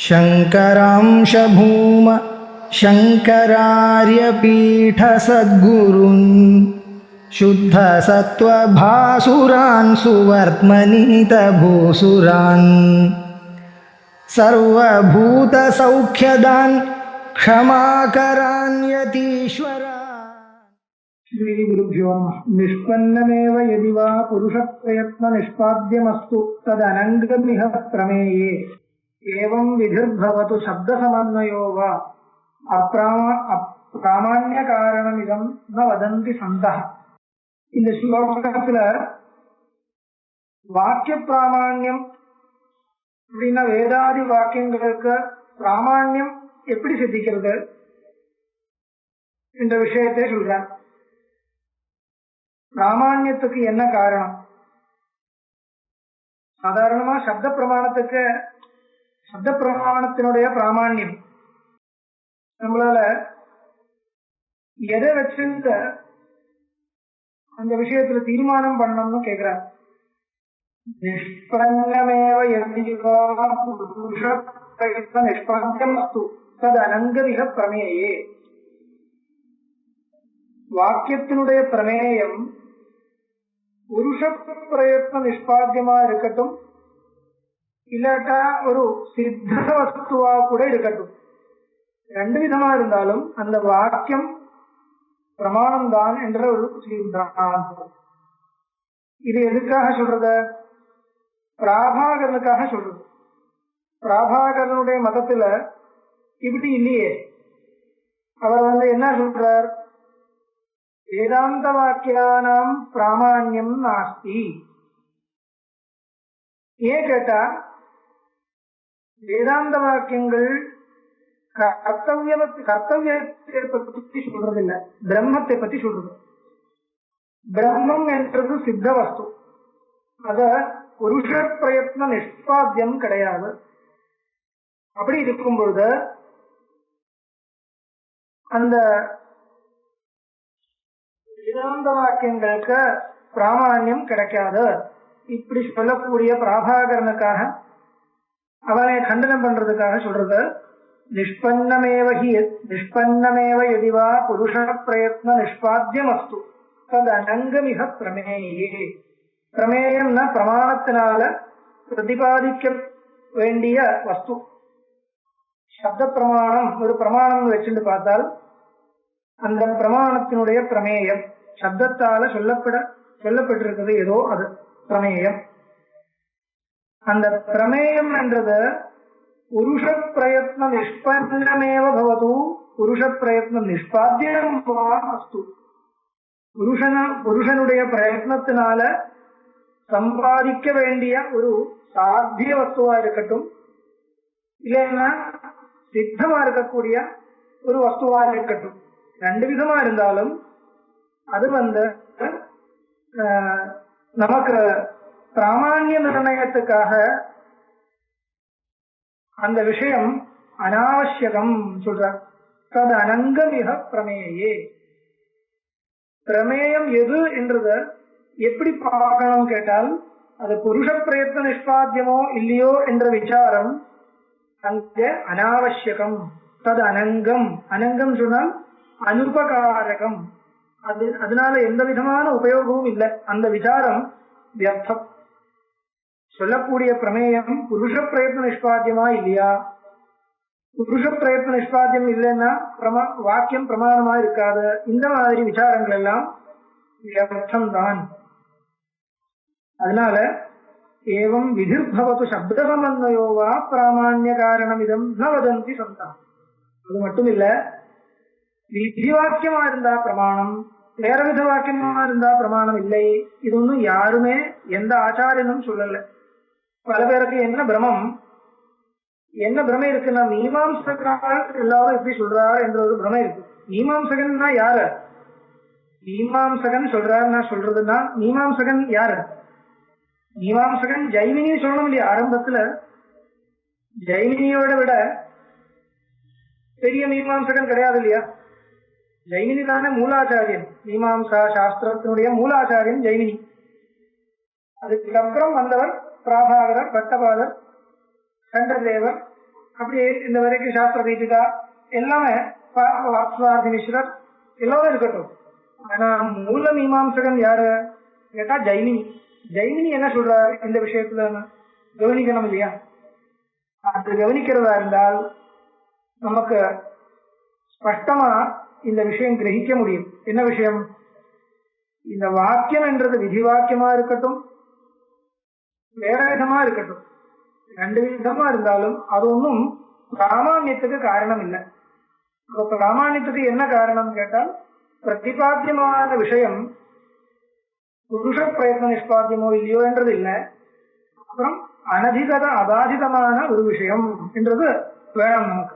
शङ्करांश भूम शङ्करार्यपीठसद्गुरून् शुद्धसत्त्वभासुरान् सुवर्त्मनीतभूसुरान् सर्वभूतसौख्यदान् क्षमाकरान् यतीश्वरान्। श्री गुरुभ्यो नमः। निष्पन्नमेव यदि वा पुरुषप्रयत्न निष्पाद्यमस्तु तदनङ्गमिह प्रमेये एवं विधिर्भवतु शब्दसमन्वयो वा अप्रामाण्यकारणमिदं न वदन्ति सन्तः। இந்த ஸ்லோகத்துல வாக்கிய பிராமாண்யம் அப்படின்னா வேதாதி வாக்கியங்களுக்கு பிராமாண்யம் எப்படி சித்திக்கிறது என்ற விஷயத்தை சொல்றார். பிராமாண்யத்துக்கு என்ன காரணம்? சாதாரணமா சப்த பிரமாணத்துக்கு சப்த பிரமாணத்தினுடைய பிராமாண்யம் நம்மளால எதை வச்சிருந்த அந்த விஷயத்துல தீர்மானம் பண்ணணும்னு கேக்குறார். நிஷ்பன்னமேவ நிஷ்பன்னமஸ்து தது அனங்கமிக பிரமேயே. வாக்கியத்தினுடைய பிரமேயம் புருஷ பிரயத்ன நிஷ்பாத்தியமா இருக்கட்டும், இல்லாட்டா ஒரு சித்த வஸ்துவா கூட இருக்கட்டும், ரெண்டு விதமா இருந்தாலும் அந்த வாக்கியம் பிரமாணம் தான் என்ற ஒரு சித்தாந்தம். இது எதுக்காக சொல்றது? பிராபாகரனுக்காக சொல்றது. பிராபாகரனுடைய மதத்துல இப்படி இல்லையே. அவர் என்ன சொல்றார்? வேதாந்த வாக்கியானாம் பிராமாண்யம் நாஸ்தி. ஏன் கேட்டா, வேதாந்த வாக்கியங்கள் கர்த்தவியத்தை பற்றி சொல்றதில்லை, பிரம்மத்தை பற்றி சொல்றது. பிரம்மம் என்றது சித்த வஸ்து, அத புருஷ பிரயத்ன நிஷ்பாத்தியம் கிடையாது. அப்படி இருக்கும் பொழுது அந்த வேதாந்த வாக்கியங்களுக்கு பிராமாண்யம் கிடைக்காது. இப்படி சொல்லக்கூடிய பிராபாகரனுக்காக, அவனை கண்டனம் பண்றதுக்காக சொல்றது. நிஷ்பன்னமேவ யதிவா புருஷ பிரயத்ன நிஷ்பாத்தியமஸ்து தது அனங்கமிக பிரமேயே. பிரமேயம்னா பிரமாணத்தினால பிரதிபாதிக்க வேண்டிய வஸ்து. சப்த பிரமாணம் ஒரு பிரமாணம் வச்சுட்டு பார்த்தால் அந்த பிரமாணத்தினுடைய பிரமேயம் சப்தத்தால சொல்லப்பட்டிருக்கிறது ஏதோ அது பிரமேயம். அந்த பிரமேயம் என்றது புருஷ பிரயத்ன நிஷ்பன்னமேவ பவது புருஷ பிரயத்ன நிஷ்பாத்தியம் அஸ்து. புருஷனுடைய பிரயத்னத்தினால சம்பாதிக்க வேண்டிய ஒரு சாத்திய வஸ்துவா இருக்கட்டும், இல்லைன்னா சித்தமா இருக்கக்கூடிய ஒரு வஸ்துவா இருக்கட்டும், ரெண்டு விதமா இருந்தாலும் அது நமக்கு பிராமாண்ய நிர்ணயத்துக்காக அந்த விஷயம் அனாவசியம் சொல்ற. தது அனங்கமிக பிரமேயே. பிரமேயம் எது என்றத எப்படி பார்க்கணும் கேட்டால், அது புருஷ பிரயத்ன நிஷ்பாத்தியமோ இல்லையோ என்ற விசாரம் அங்கே அனாவசியம். தது அனங்கம். அனங்கம் சொன்னால் அனுபகாரகம். அதனால எந்த விதமான உபயோகமும் இல்லை. அந்த விசாரம் வியர்த்தம். சொல்லக்கூடிய பிரமேயம் புருஷ பிரயத்ன நிஷ்பாத்தியமா இல்லையா? புருஷ பிரயத்ன நிஷ்பாத்தியம் இல்லைன்னா வாக்கியம் பிரமாணமா இருக்காது. இந்த மாதிரி விசாரங்கள் எல்லாம் வியர்த்தம் தான். அதனால ஏவம் விதிர்பவது சப்த சமன்வயோவா பிராமாண்ய காரணம் இதம் ந வதந்தி சந்தா. அது மட்டும் இல்ல, விதி வாக்கியமா இருந்தா பிரமாணம், வேற வித வாக்கியமா இருந்தா பிரமாணம் இல்லை. இது ஒன்னும் யாருமே எந்த ஆச்சாரியனும் சொல்லல. பல பேருக்கு என்ன பிரமை இருக்குன்னா, மீமாம்சகர்கள் எல்லாரும் எப்படி சொல்றாரு என்ற ஒரு பிரமை இருக்கு. மீமாம்சகன்னா யாரு? மீமாம்சகன் சொல்றாரு நான் சொல்றதுன்னா மீமாம்சகன் யாரு? மீமாம்சகன் ஜைமினி சொல்லணும் இல்லையா? ஆரம்பத்துல ஜைமினியோட விட பெரிய மீமாம்சகன் கிடையாது இல்லையா? ஜைமினி தானே மூலாச்சாரியன். மீமாம்சா சாஸ்திரத்தினுடைய மூலாச்சாரியன் ஜைமினி. அதுக்கப்புறம் வந்தவர் பிராபாகரர், பட்டபாதர், சண்டதேவர், அப்படியே இந்த வரைக்கும் சாஸ்திர தீபிகா எல்லாமே வாத்சாதி மிஸ்ரர் எல்லாமே இருக்கட்டும். ஆனா மூல மீமாம்சகன் யாரு கேட்டா ஜைமினி. ஜைமினி என்ன சொல்றாரு இந்த விஷயத்துல கவனிக்கணும் இல்லையா? அது கவனிக்கிறதா இருந்தால் நமக்கு ஸ்பஷ்டமா இந்த விஷயம் கிரகிக்க முடியும். என்ன விஷயம்? இந்த வாக்கியம் என்றது விதி வாக்கியமா இருக்கட்டும், வேற விதமா இருக்கட்டும், ரெண்டு விதமா இருந்தாலும் அது ஒன்றும் பிராமான்யத்துக்கு காரணம் இல்லை. பிராமான்யத்துக்கு என்ன காரணம் கேட்டால், பிரதிபாத்தியமான விஷயம் புருஷ பிரயத்ன நிஷ்பாத்தியமோ இல்லையோ என்றது இல்லை. அப்புறம் அனதிகத அபாதிதமான ஒரு விஷயம் என்றது வேணும் நமக்கு.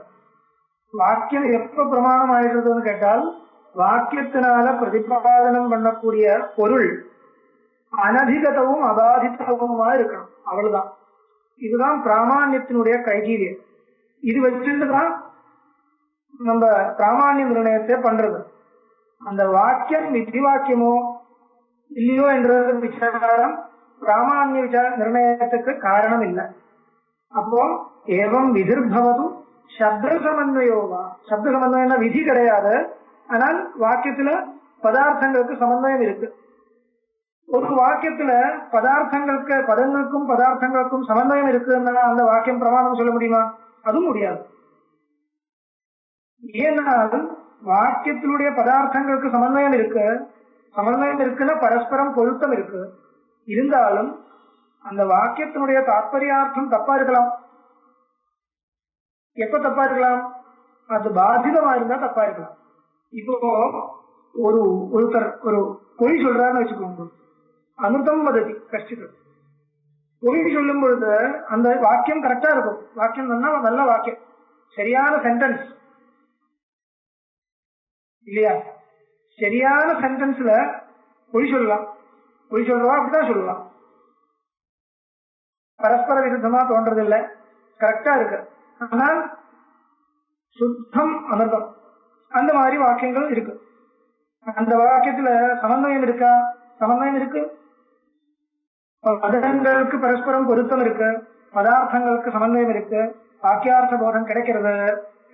வாக்கியம் எப்ப பிரமாணம் ஆயிடுறதுன்னு கேட்டால், வாக்கியத்தினால பிரதிபாதனம் பண்ணக்கூடிய பொருள் அனதிகதவும் அபாதிதவுமா இருக்கணும், அவ்வளவுதான். இதுதான் பிராமான்யத்தினுடைய கிரைட்டீரியா. இது வச்சுட்டுதான் நம்ம பிராமான்ய நிர்ணயத்தை பண்றது. அந்த வாக்கியம் விதி வாக்கியமோ இல்லையோ என்ற விசாரம் பிராமான்ய நிர்ணயத்துக்கு காரணம் இல்லை. அப்போ ஏவம் விதிர்பவதும் சப்த சமன்வயோவா. சப்த சமன்வயம்னா விதி கிடையாது, ஆனால் வாக்கியத்துல பதார்த்தங்களுக்கு சமன்வயம் இருக்கு. ஒரு வாக்கியத்துல பதார்த்தங்களுக்கு பதங்களுக்கும் பதார்த்தங்களுக்கும் சமன்வயம் இருக்குன்னா அந்த வாக்கியம் பிரமாணம் சொல்ல முடியுமா? அதுவும் முடியாது. ஏனால் வாக்கியத்தினுடைய பதார்த்தங்களுக்கு சமன்வயம் இருக்கு. சமன்வயம் இருக்குன்னா பரஸ்பரம் பொருத்தம் இருக்கு. இருந்தாலும் அந்த வாக்கியத்தினுடைய தாற்பயார்த்தம் தப்பா இருக்கலாம். எப்ப தப்பா இருக்கலாம்? அது பாதிதமா இருந்தா தப்பா இருக்கலாம். இப்போ ஒருத்தர் ஒரு பொய் சொல்றாருன்னு வச்சுக்கோங்க. அமிர்தம் வததி கஷ்டித்து. பொய் சொல்லும் பொழுது அந்த வாக்கியம் கரெக்டா இருக்கும். வாக்கியம் நல்ல வாக்கியம், சரியான சென்டென்ஸ் இல்லையா? சரியான சென்டென்ஸ்ல பொய் சொல்லலாம். பொய் சொல்றவா அப்படிதான் சொல்லலாம். பரஸ்பர விருத்தமா தோன்றதில்லை, கரெக்டா இருக்கு. ஆனால் சுத்தம் அமிர்தம் அந்த மாதிரி வாக்கியங்கள் இருக்கு. அந்த வாக்கியத்துல சமன்வயம் இருக்கா? சமன்வயம் இருக்கு. பதங்களுக்கு பரஸ்பரம் பொருத்தம் இருக்கு, பதார்த்தங்களுக்கு சமன்வயம் இருக்கு, வாக்கியார்த்த போதம் கிடைக்கிறது,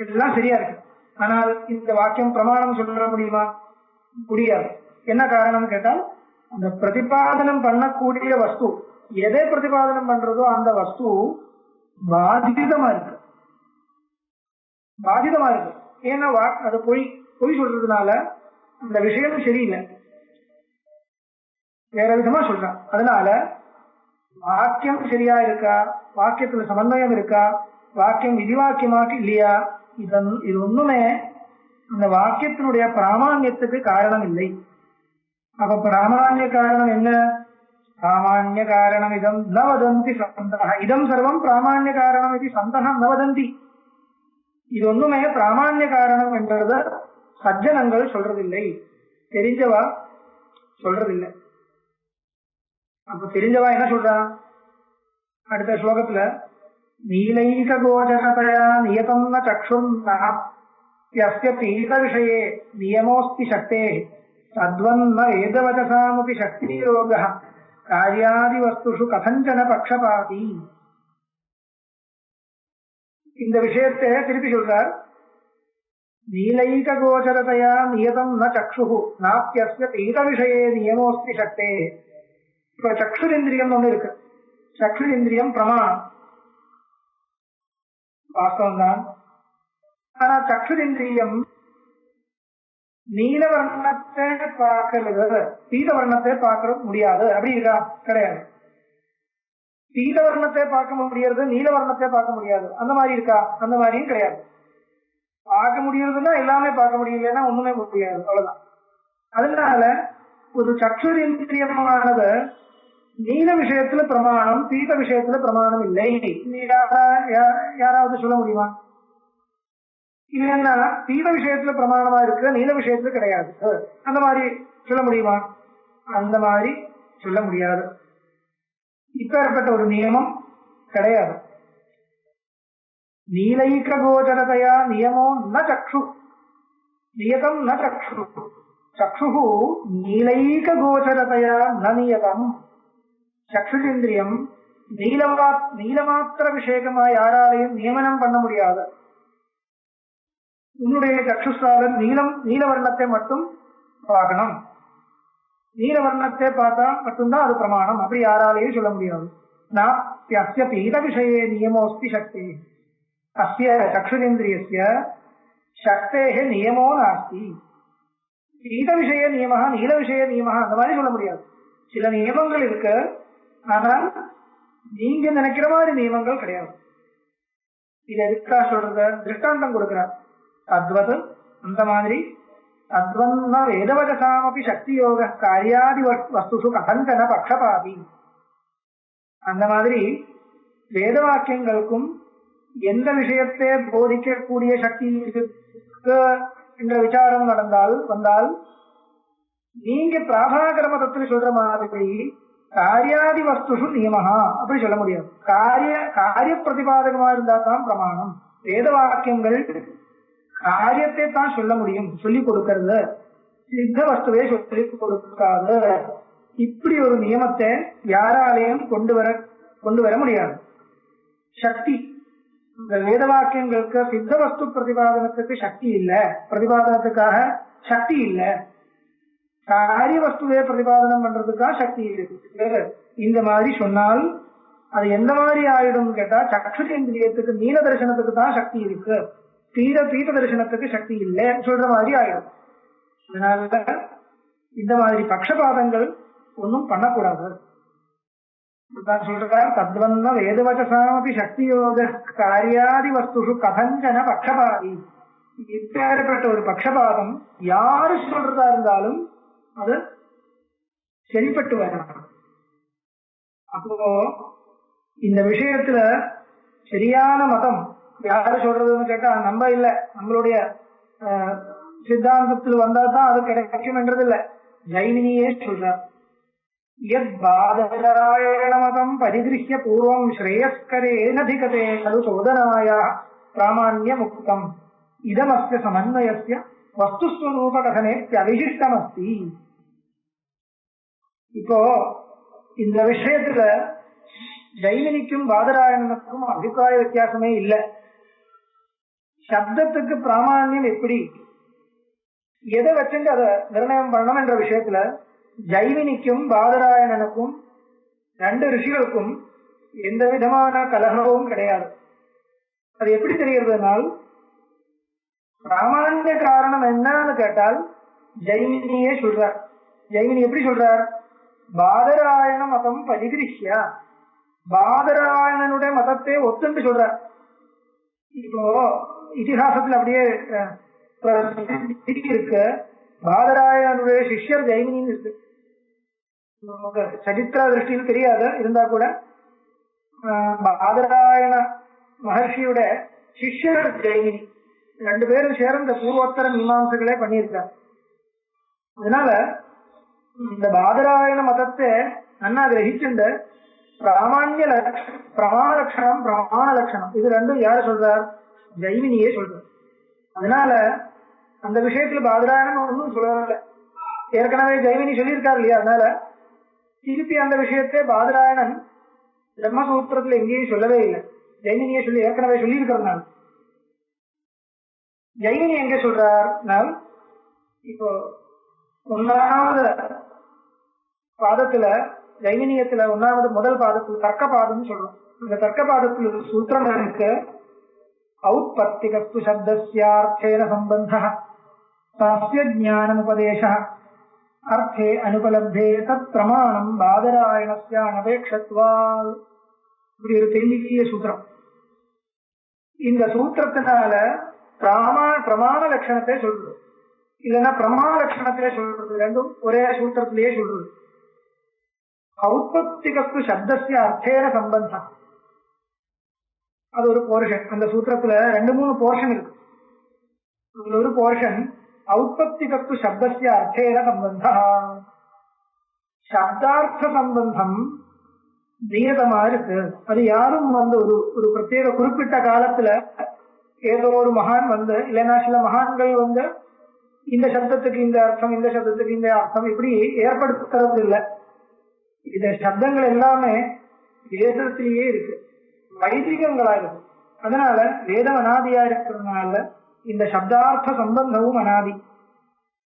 இதெல்லாம் சரியா இருக்கு. ஆனால் இந்த வாக்கியம் பிரமாணம் சொல்ல முடியுமா? முடியாது. என்ன காரணம் கேட்டால், அந்த பிரதிபாதனம் பண்ணக்கூடிய வஸ்து எதை பிரதிபாதனம் பண்றதோ அந்த வஸ்து பாதிதமா இருக்கு. பாதிதமா இருக்கு. ஏன்னா அது பொய் சொல்றதுனால அந்த விஷயம் சரியில்லை, வேற விதமா சொல்றான். அதனால வாக்கியம் சரியா இருக்கா, வாக்கியத்துல சமன்வயம் இருக்கா, வாக்கியம் விதிவாக்கியமாக இல்லையா, இது ஒண்ணுமே அந்த வாக்கியத்தினுடைய பிராமான்யத்துக்கு காரணம் இல்லை. அப்ப பிராமான்ய காரணம் என்ன? பிராமான்ய காரணம் இதம் ந வதந்தி சந்தஹ. இதம் சர்வம் பிராமான்ய காரணம் இது சந்தஹ ந வதந்தி. இது ஒண்ணுமே பிராமான்ய காரணம் என்றத சஜ்ஜனங்கள் சொல்றதில்லை, தெரிஞ்சவா சொல்றதில்லை. அப்ப தெரிஞ்சவா என்ன சொல்றான்? அடுத்த ஸ்லோகத்துல நீலைக கோச்சரதயா நியதம் ந சக்ஷுர்நஸ்ய பீத விஷயே நியமோஸ்தி சக்தே தத்வன்ன வேதவசசாமபி சக்தி யோகः காரியாதி வஸ்துஷு கதஞ்சன பக்ஷபாதி. இந்த விஷயத்தை திருப்பி சொல்றார். நீலைக கோச்சரதயா நியதம் ந சக்ஷுஹு நாப்யஸ்ய பீத விஷயே நியமோஸ்தி சக்தே. இப்ப சக்ஷுரிந்திரியம் ஒண்ணு இருக்கு. சக்ஷுரிந்திரியம் பிரமாணம் வாஸ்தவம் தான். ஆனா சக்ஷுரிந்திரியம் நீல வர்ணத்தை பார்க்கறது, பீத வர்ணத்தை பார்க்க முடியாது. அப்படி இருக்கா? கிடையாது. பீத வர்ணத்தை பார்க்க முடியாது, நீல வர்ணத்தை பார்க்க முடியாது. அந்த மாதிரி இருக்கா? அந்த மாதிரியும் கிடையாது. பார்க்க முடியறதுன்னா எல்லாமே பார்க்க முடியலன்னா ஒண்ணுமே முடியாது, அவ்வளவுதான். அதனால ஒரு சக்ஷுரிந்திரியமானது நீல விஷயத்துல பிரமாணம், பீத விஷயத்துல பிரமாணம் இல்லை. யாராவது சொல்ல முடியுமா? இல்லைன்னா பீத விஷயத்துல பிரமாணமா இருக்கு, நீல விஷயத்துல கிடையாது, அந்த மாதிரி சொல்ல முடியுமா? அந்த மாதிரி சொல்ல முடியாது. இப்பேற்பட்ட ஒரு நியமம் கிடையாது. நீலைக கோச்சரதையா நியமோ ந சக்ஷு நியதம் ந சக்ஷு சக்ஷு நீலைக கோச்சரதையா ந நியதம். சக்ஷுரிந்திரியம் நீலமாத்திர விஷேகமா யாராலையும் நியமனம் பண்ண முடியாது. உன்னுடைய சக்ஷுஸ்தால நீலவர்ணத்தை மட்டும் பார்க்கணும், நீலவர்ணத்தை பார்த்தா மட்டும்தான் அது பிரமாணம், அப்படி யாராலையும் சொல்ல முடியாது. அஸ்ய பீத விஷயே நியமோஸ்தி சக்தி, அஸ்ய சக்ஷுரேந்திரியஸ்ய சக்தேஹ நியமோ நாஸ்தி. பீத விஷய நியமஹா நீல விஷய நியமஹா அந்த மாதிரி சொல்ல முடியாது. சில நியமங்கள் இருக்கு, ஆனால் நீங்க நினைக்கிற மாதிரி நியமங்கள் கிடையாது. இது எதுக்கா சொல்றது? திருஷ்டாந்தம் கொடுக்கிறார். அத்வத் அந்த மாதிரி அத்வன்னா வேதவதசாமபி சக்தி யோக காரியாதி வஸ்துசு கதஞ்சன பக்ஷபாதி. அந்த மாதிரி வேத வாக்கியங்களுக்கும் எந்த விஷயத்தை போதிக்கக்கூடிய சக்தி என்ற விசாரம் வந்தால் நீங்க பிராபாகர மதத்தில் சொல்ற மாதிரி காரியாதி வஸ்துஷு நியமஹா அப்படி சொல்ல முடியாது. காரிய பிரதிபாதகமா இருந்தா தான் பிரமாணம். வேத வாக்கியங்கள் காரியத்தை தான் சொல்ல முடியும், சொல்லிக் கொடுக்கிறது, சித்த வஸ்துவை சொல்லிக் கொடுக்காது. இப்படி ஒரு நியமத்தை யாராலையும் கொண்டு வர முடியாது. சக்தி இந்த வேத வாக்கியங்களுக்கு சித்த வஸ்து பிரதிபாதனத்துக்கு சக்தி இல்ல, பிரதிபாதனத்துக்காக சக்தி இல்ல, காரிய வஸ்துவை பிரதிபாதனம் பண்றதுக்காக சக்தி இருக்கு. இந்த மாதிரி சொன்னால் அது எந்த மாதிரி ஆயிடும் கேட்டா, சக்ஷுரேந்திரியத்துக்கு நீல தரிசனத்துக்கு தான் சக்தி இருக்கு, பீத தரிசனத்துக்கு சக்தி இல்லை சொல்ற மாதிரி ஆயிடும். அதனால இந்த மாதிரி பக்ஷபாதங்கள் ஒன்னும் பண்ணக்கூடாது. சொல்றார், தத்வன்ன வேதவச்சசாமபி சக்தி யோக காரியாதி வஸ்துஷு கதஞ்சன பக்ஷபாதி. இப்பேற்பட்ட ஒரு பக்ஷபாதம் யாரு சொல்றதா இருந்தாலும் அது சரிப்பட்டு வரணும். அப்போ இந்த விஷயத்துல சரியான மதம் யாரு சொல்றதுன்னு கேட்டா நம்ம இல்ல, நம்மளுடைய சித்தாந்தத்தில் வந்தா தான் அது கிடைக்கும் என்றது இல்ல. ஜைமினியே சொல்றார், யத்பாதராயண மதம் பரிகிருஹ்ய பூர்வம் ஸ்ரேயஸ்கரேனதிகதே தது சோதனாய பிராமாண்ய முக்தம் இதமஸ்ய சமன்வயஸ்ய வஸ்துஸ்வரூப கதனேத்யவிசிஷ்டமஸ்தி. இப்போ இந்த விஷயத்துல ஜைமினிக்கும் பாதராயணனுக்கும் அபிப்பிராய வித்தியாசமே இல்லை. சப்தத்துக்கு பிராமாண்யம் எப்படி, எதை வச்சுட்டு அதை நிர்ணயம் பண்ணணும் என்ற விஷயத்துல ஜைமினிக்கும் பாதராயணனுக்கும் ரெண்டு ரிஷிகளுக்கும் எந்த விதமான கலகமும் கிடையாது. அது எப்படி தெரிகிறதுனால், பிராமாண்ய காரணம் என்னன்னு கேட்டால் ஜைமினியே சொல்றார். ஜைமினி எப்படி சொல்றார்? பாதராயண மதம் பரிகிருஹ்ய, பாதராயணனுடைய மதத்தை ஒத்துண்டு சொல்றார். இப்போ இதிகாசத்துல அப்படியே இருக்கு, பாதராயணனுடைய சிஷ்யர் ஜைமினின்னு இருக்கு. சரித்திர திருஷ்டியில் தெரியாது, இருந்தா கூட பாதராயண மகர்ஷியோட சிஷ்யர் ஜைமினி, ரெண்டு பேரும் சேர்ந்த பூர்வோத்தர மீமாம்சங்களே பண்ணியிருக்கார். அதனால இந்த பாதராயண மதத்தை நன்னா கிரகிச்சுண்ட பிரமாண லட்சணம் இது ரெண்டும் யாரு சொல்றார்? ஜைமினியே சொல்றார். அதனால அந்த விஷயத்துல பாதராயணன் ஒன்றும் சொல்லல, ஏற்கனவே ஜைமினி சொல்லியிருக்காரு இல்லையா. அதனால திருப்பி அந்த விஷயத்தை பாதராயணன் பிரம்மசூத்திரத்துல எங்கேயும் சொல்லவே இல்லை, ஜைமினியே ஏற்கனவே சொல்லி இருக்கிறதுனால. ஜைமினி எங்க சொல்றார்? இப்போ ஒன்னாவது பாதத்துல ஜைமினியத்துல ஒன்னாவது முதல் பாதத்துல தர்க்க பாதம் சொல்றோம். இந்த தர்க்க பாதத்துல சூத்திரம் இருக்கு, ஔத்பத்திகஸ்து சப்தஸ்யார்த்தேன சம்பந்தः தஸ்ய ஞானம் உபதேசः அர்த்தே அனுபலப்தே தத் பிரமாணம் பாதராயணஸ்ய அனபேக்ஷத்வாத். இப்படி ஒரு பெரிய சூத்திரம். இந்த சூத்திரத்தினால பிரமாண லட்சணத்தை சொல்றது, இல்லைன்னா பிரமாண லட்சணத்திலே சொல்றது, ரெண்டும் ஒரே சூத்திரத்திலேயே சொல்றது. ஔத்பத்திகஸ்து சப்தஸ்ய அர்த்தேன சம்பந்தம், அது ஒரு போர்ஷன். அந்த சூத்திரத்துல 2-3 போர்ஷன் இருக்கு. அதுல ஒரு போர்ஷன் ஔத்பத்திகஸ்து சப்தஸ்ய அர்த்தேன சம்பந்தம், சப்தார்த்த சம்பந்தம் தீரதமா இருக்கு. அது யாரும் ஒரு பிரத்யேக குறிப்பிட்ட காலத்துல ஏதோ ஒரு மகான் இல்லைன்னா சில மகான்கள் இந்த சப்தத்துக்கு இந்த அர்த்தம், இந்த சப்தத்துக்கு இந்த அர்த்தம் இப்படி ஏற்படுத்துறது இல்லை. இந்த சப்தங்கள் எல்லாமே வேதத்திலேயே இருக்கு, வைதிகங்களா இருக்கு. அதனால வேதம் அனாதியா இருக்கிறதுனால இந்த சப்தார்த்த சம்பந்தமும் அனாதி.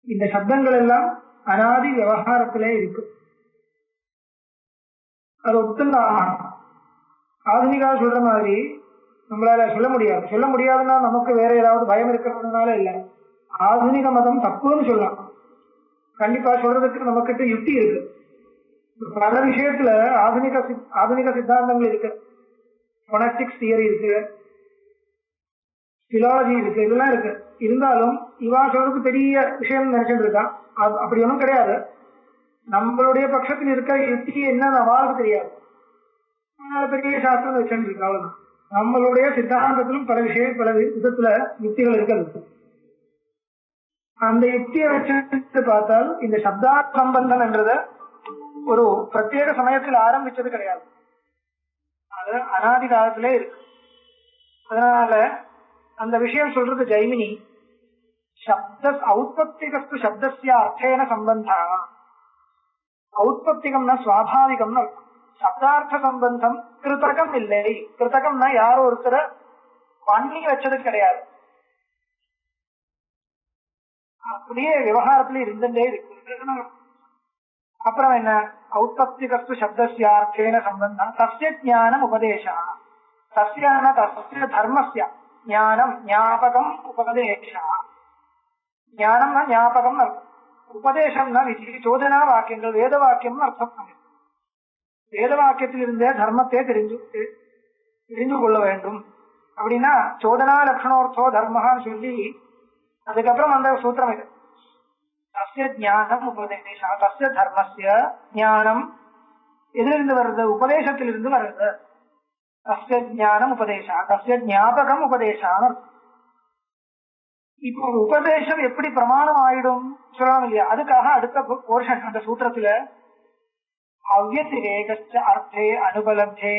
இந்த சப்தங்கள் எல்லாம் அனாதி விவகாரத்திலே இருக்கு. அது ஒத்துந்தான். ஆధుனிகா சொல்ற மாதிரி நம்மளால சொல்ல முடியாது. சொல்ல முடியாதுன்னா நமக்கு வேற ஏதாவது பயம் இருக்கிறதுனால இல்ல, ஆధుனிக மதம் தப்புன்னு சொல்லலாம். கண்டிப்பா சொல்றதுக்கு நமக்கிட்ட யுக்தி இருக்கு. பல விஷயத்துல ஆధుனிக சித்தாந்தங்கள் இருக்கு. பொனஸ்டிக்ஸ் தியரி இருக்கு, பிலாலஜி இருக்கு, இதெல்லாம் இருக்கு. இருந்தாலும் இவா சொல்றதுக்கு பெரிய விஷயம் நினைச்சிட்டு இருக்கான். அப்படி ஒன்றும் கிடையாது. நம்மளுடைய பட்சத்தில் இருக்க யுக்தி என்னன்னு அவளுக்கு தெரியாது. பெரிய சாஸ்திரம் வச்சுட்டு இருக்கு, அவ்வளவுதான். நம்மளுடைய சித்தாந்தத்திலும் பல விஷயம் பல விதத்துல யுக்திகள் இருக்கிறது. அந்த யுக்தியை வச்சு பார்த்தால் இந்த சப்தார்த்த சம்பந்தம் என்றது ஒரு பிரத்யேக சமயத்தில் ஆரம்பிச்சது கிடையாது. அது அனாதி காலத்திலே இருக்கு. அதனால அந்த விஷயம் சொல்றது ஜைமினி, சப்த ஔத்பத்திகஸ்து சப்தஸ்ய அர்த்தேன சம்பந்தா. ஔத்பத்திகம்னா சுவாபாவிகம்னு அர்த்தம். சப்தார்த்த சம்பந்தம் கிருத்தகம் இல்லை. கிருத்தகம்னா யாரோ ஒருத்தர பண்ணி வச்சது கிடையாது, அப்படியே விவகாரத்துல இருந்துட்டே இருக்கு. அப்புறம் என்ன, ஔத்பத்திகஸ்து சப்தஸ்ய அர்த்தேன சம்பந்தம் தஸ்ய ஞானம் உபதேசா. தஸ்யான தஸ்ய தர்மஸ்ய ஞானம் ஞாபகம் உபதேசா. ஞானம்னா ஞாபகம் அர்த்தம், உபதேசம்னா விதி சோதனா வாக்கியங்கள் வேத வாக்கியம் அர்த்தம். வேத வாக்கியத்தில் இருந்தே தர்மத்தை தெரிந்து கொள்ள வேண்டும். அப்படின்னா சோதனா லட்சணோர்த்தோ தர்மஹான்னு சொல்லி அதுக்கப்புறம் அந்த சூத்திரம் இது. தஸ்ய ஞானம் உபதேசா தஸ்ய தர்மஸ்ய ஞானம் எதிலிருந்து வருது, உபதேசத்திலிருந்து வருது. தஸ்ய ஞானம் உபதேசா தஸ்ய ஞாபகம் உபதேசான்னு. இப்போ உபதேசம் எப்படி பிரமாணம் ஆயிடும் சொல்லலாம் இல்லையா? அதுக்காக அடுத்த போர்ஷன் அந்த சூத்திரத்துல அவ்யதிரேகஸ்ச அர்த்தே அனுபலப்தே,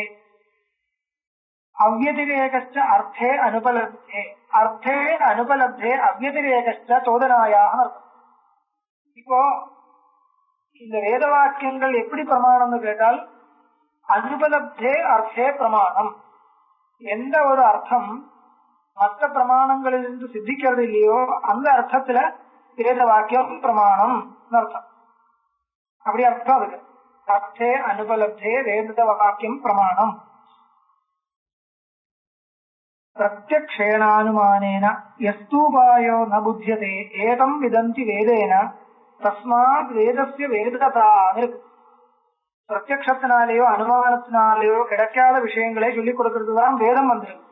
அவ்யதிரேகஸ்ச அர்த்தே அனுபலப்தே, அர்த்தே அனுபலப்தே அவ்யதிரேகஸ்ச சோதனாயாக இருக்கும். இப்போ இந்த வேத வாக்கியங்கள் எப்படி பிரமாணம்னு கேட்டால் அனுபலப்தே அர்த்தே பிரமாணம். எந்த ஒரு அர்த்தம் மற்ற பிரமாணங்களிலிருந்து சித்திக்கிறது இல்லையோ அந்த அர்த்தத்துல வேத வாக்கியம் பிரமாணம் அர்த்தம். அப்படி அர்த்தம் அதுக்கு. அர்த்தே அனுபலப்தே வேத வாக்கியம் பிரமாணம். பிரத்யக்ஷேனானுமானேன யஸ்தூபாயோ ந புத்தியதே ஏதம் விதந்தி வேதேன தஸ்மாத் வேதஸ்ய வேததா இருக்கு. பிரத்யக்ஷத்தினாலேயோ அனுமானத்தினாலேயோ கிடைக்காத விஷயங்களை சொல்லிக் கொடுக்கறதுதான் வேதம் வந்திருக்கு.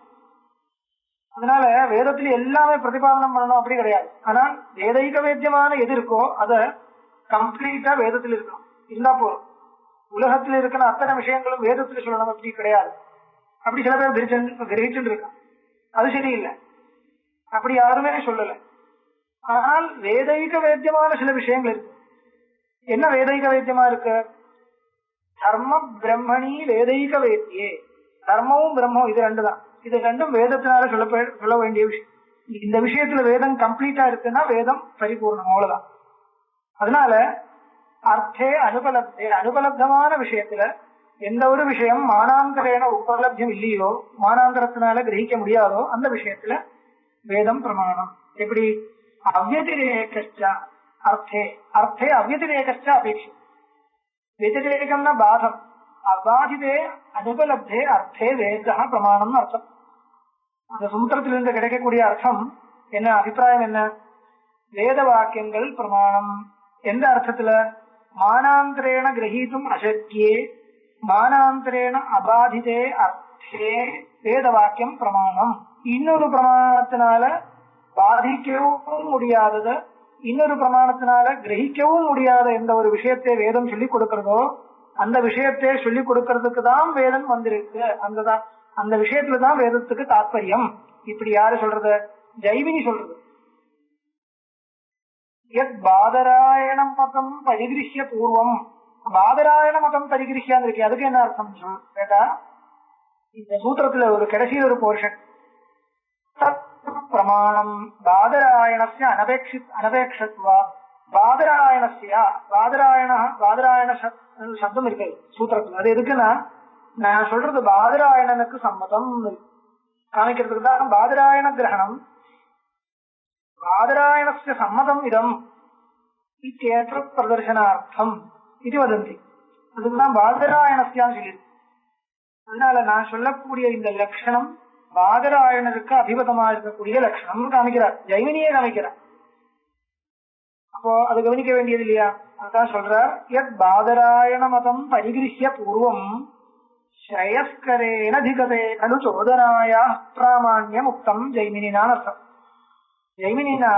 அதனால வேதத்துல எல்லாமே பிரதிபாதனம் பண்ணணும் அப்படி கிடையாது. ஆனால் வேதைக வேத்தியமான எது இருக்கோ அத கம்ப்ளீட்டா வேதத்தில் இருக்கணும், இருந்தா போதும். உலகத்தில் இருக்கிற அத்தனை விஷயங்களும் வேதத்துல சொல்லணும் அப்படி கிடையாது. அப்படி சில பேர் கிரகிச்சுட்டு இருக்கான், அது சரியில்லை. அப்படி யாருமே சொல்லல. ஆனால் வேதைக வேத்தியமான சில விஷயங்கள் இருக்கு. என்ன வேதைக வேத்தியமா இருக்கு? தர்ம பிரம்மணி வேதைக வேத்தியே. தர்மமும் பிரம்மம் இது ரெண்டு தான். இது ரெண்டும் வேதத்தினால சொல்ல வேண்டிய விஷயம். இந்த விஷயத்துல வேதம் கம்ப்ளீட்டா இருக்குன்னா வேதம் பரிபூர்ணம், அவ்வளவுதான். அதனால அர்த்தே அனுபலப்தே, அனுபலப்தமான விஷயத்துல எந்த ஒரு விஷயம் மானாந்தரேன உபலப்தியம் இல்லையோ, மானாந்தரத்தினால கிரகிக்க முடியாதோ அந்த விஷயத்துல வேதம் பிரமாணம். எப்படி? அவ்யதிரேகஸ்ச அர்த்தே, அர்த்தே அவ்யதிரேகஸ்ச அபேட்சை. व्यतिरेकம்னா பாதம், அபாதிதே அனுபலப்தே அர்த்தே வேதா பிரமாணம்னு அர்த்தம். அந்த சூத்திரத்திலிருந்து கிடைக்கக்கூடிய அர்த்தம் என்ன, அபிப்பிராயம் என்ன? வேத வாக்கியங்கள் பிரமாணம். எந்த அர்த்தத்துல? மானாந்தரேண கிரகீதும் அசக்கியே மானாந்தரேண அபாதிதே அர்த்தே வேத வாக்கியம் பிரமாணம். இன்னொரு பிரமாணத்தினால பாதிக்கவும் முடியாதது, இன்னொரு பிரமாணத்தினால கிரகிக்கவும் முடியாத எந்த ஒரு விஷயத்தை வேதம் சொல்லிக் கொடுக்கிறதோ அந்த விஷயத்தை சொல்லிக் கொடுக்கறதுக்கு தான் வேதம் வந்திருக்கு. அந்த விஷயத்துலதான் வேதத்துக்கு தாற்பயம். இப்படி யாரு சொல்றது? ஜைமினி சொல்றது. எத் பாதராயண மதம் பரிகிருஷ்ய பூர்வம், பாதராயண மதம் பரிகிருஷ்யான்னு இருக்கு. அதுக்கு என்ன அர்த்தம் கேட்டா, இந்த சூத்திரத்துல ஒரு கடைசியில் ஒரு போர்ஷன் பிரமாணம் பாதராயணஸ்ய அனபேட்சத்வா. பாதராயணஸ்ய பாதராயண சப்தம் இருக்கு சூத்திரத்துல. அது எதுக்குன்னா நான் சொல்றது பாதராயணனுக்கு சம்மதம் காமிக்கிறதுக்கு தான் பாதராயண கிரகணம். பாதராயணஸ்ய சம்மதம் இதம் இத்தியேற்ற பிரதர்சனார்த்தம் இது வதந்தி. அதுதான் பாதராயணஸ்யான்னு சொல்லியிருக்கு. அதனால நான் சொல்லக்கூடிய இந்த லட்சணம் பாதராயணருக்கு அபிமதமா இருக்கக்கூடிய லட்சணம் காமிக்கிறார், ஜைமினியே காமிக்கிறார். அப்போ அது கவனிக்க வேண்டியது இல்லையா? அதான் சொல்றார், யத் பாதராயண மதம் பரிகிருஹ்ய பூர்வம் ஸ்ரேயஸ்கரேனதிகதே கலு சோதனாயா பிராமாண்யம் உக்தம் ஜைமினினான் அர்த்தம். ஜைமினினா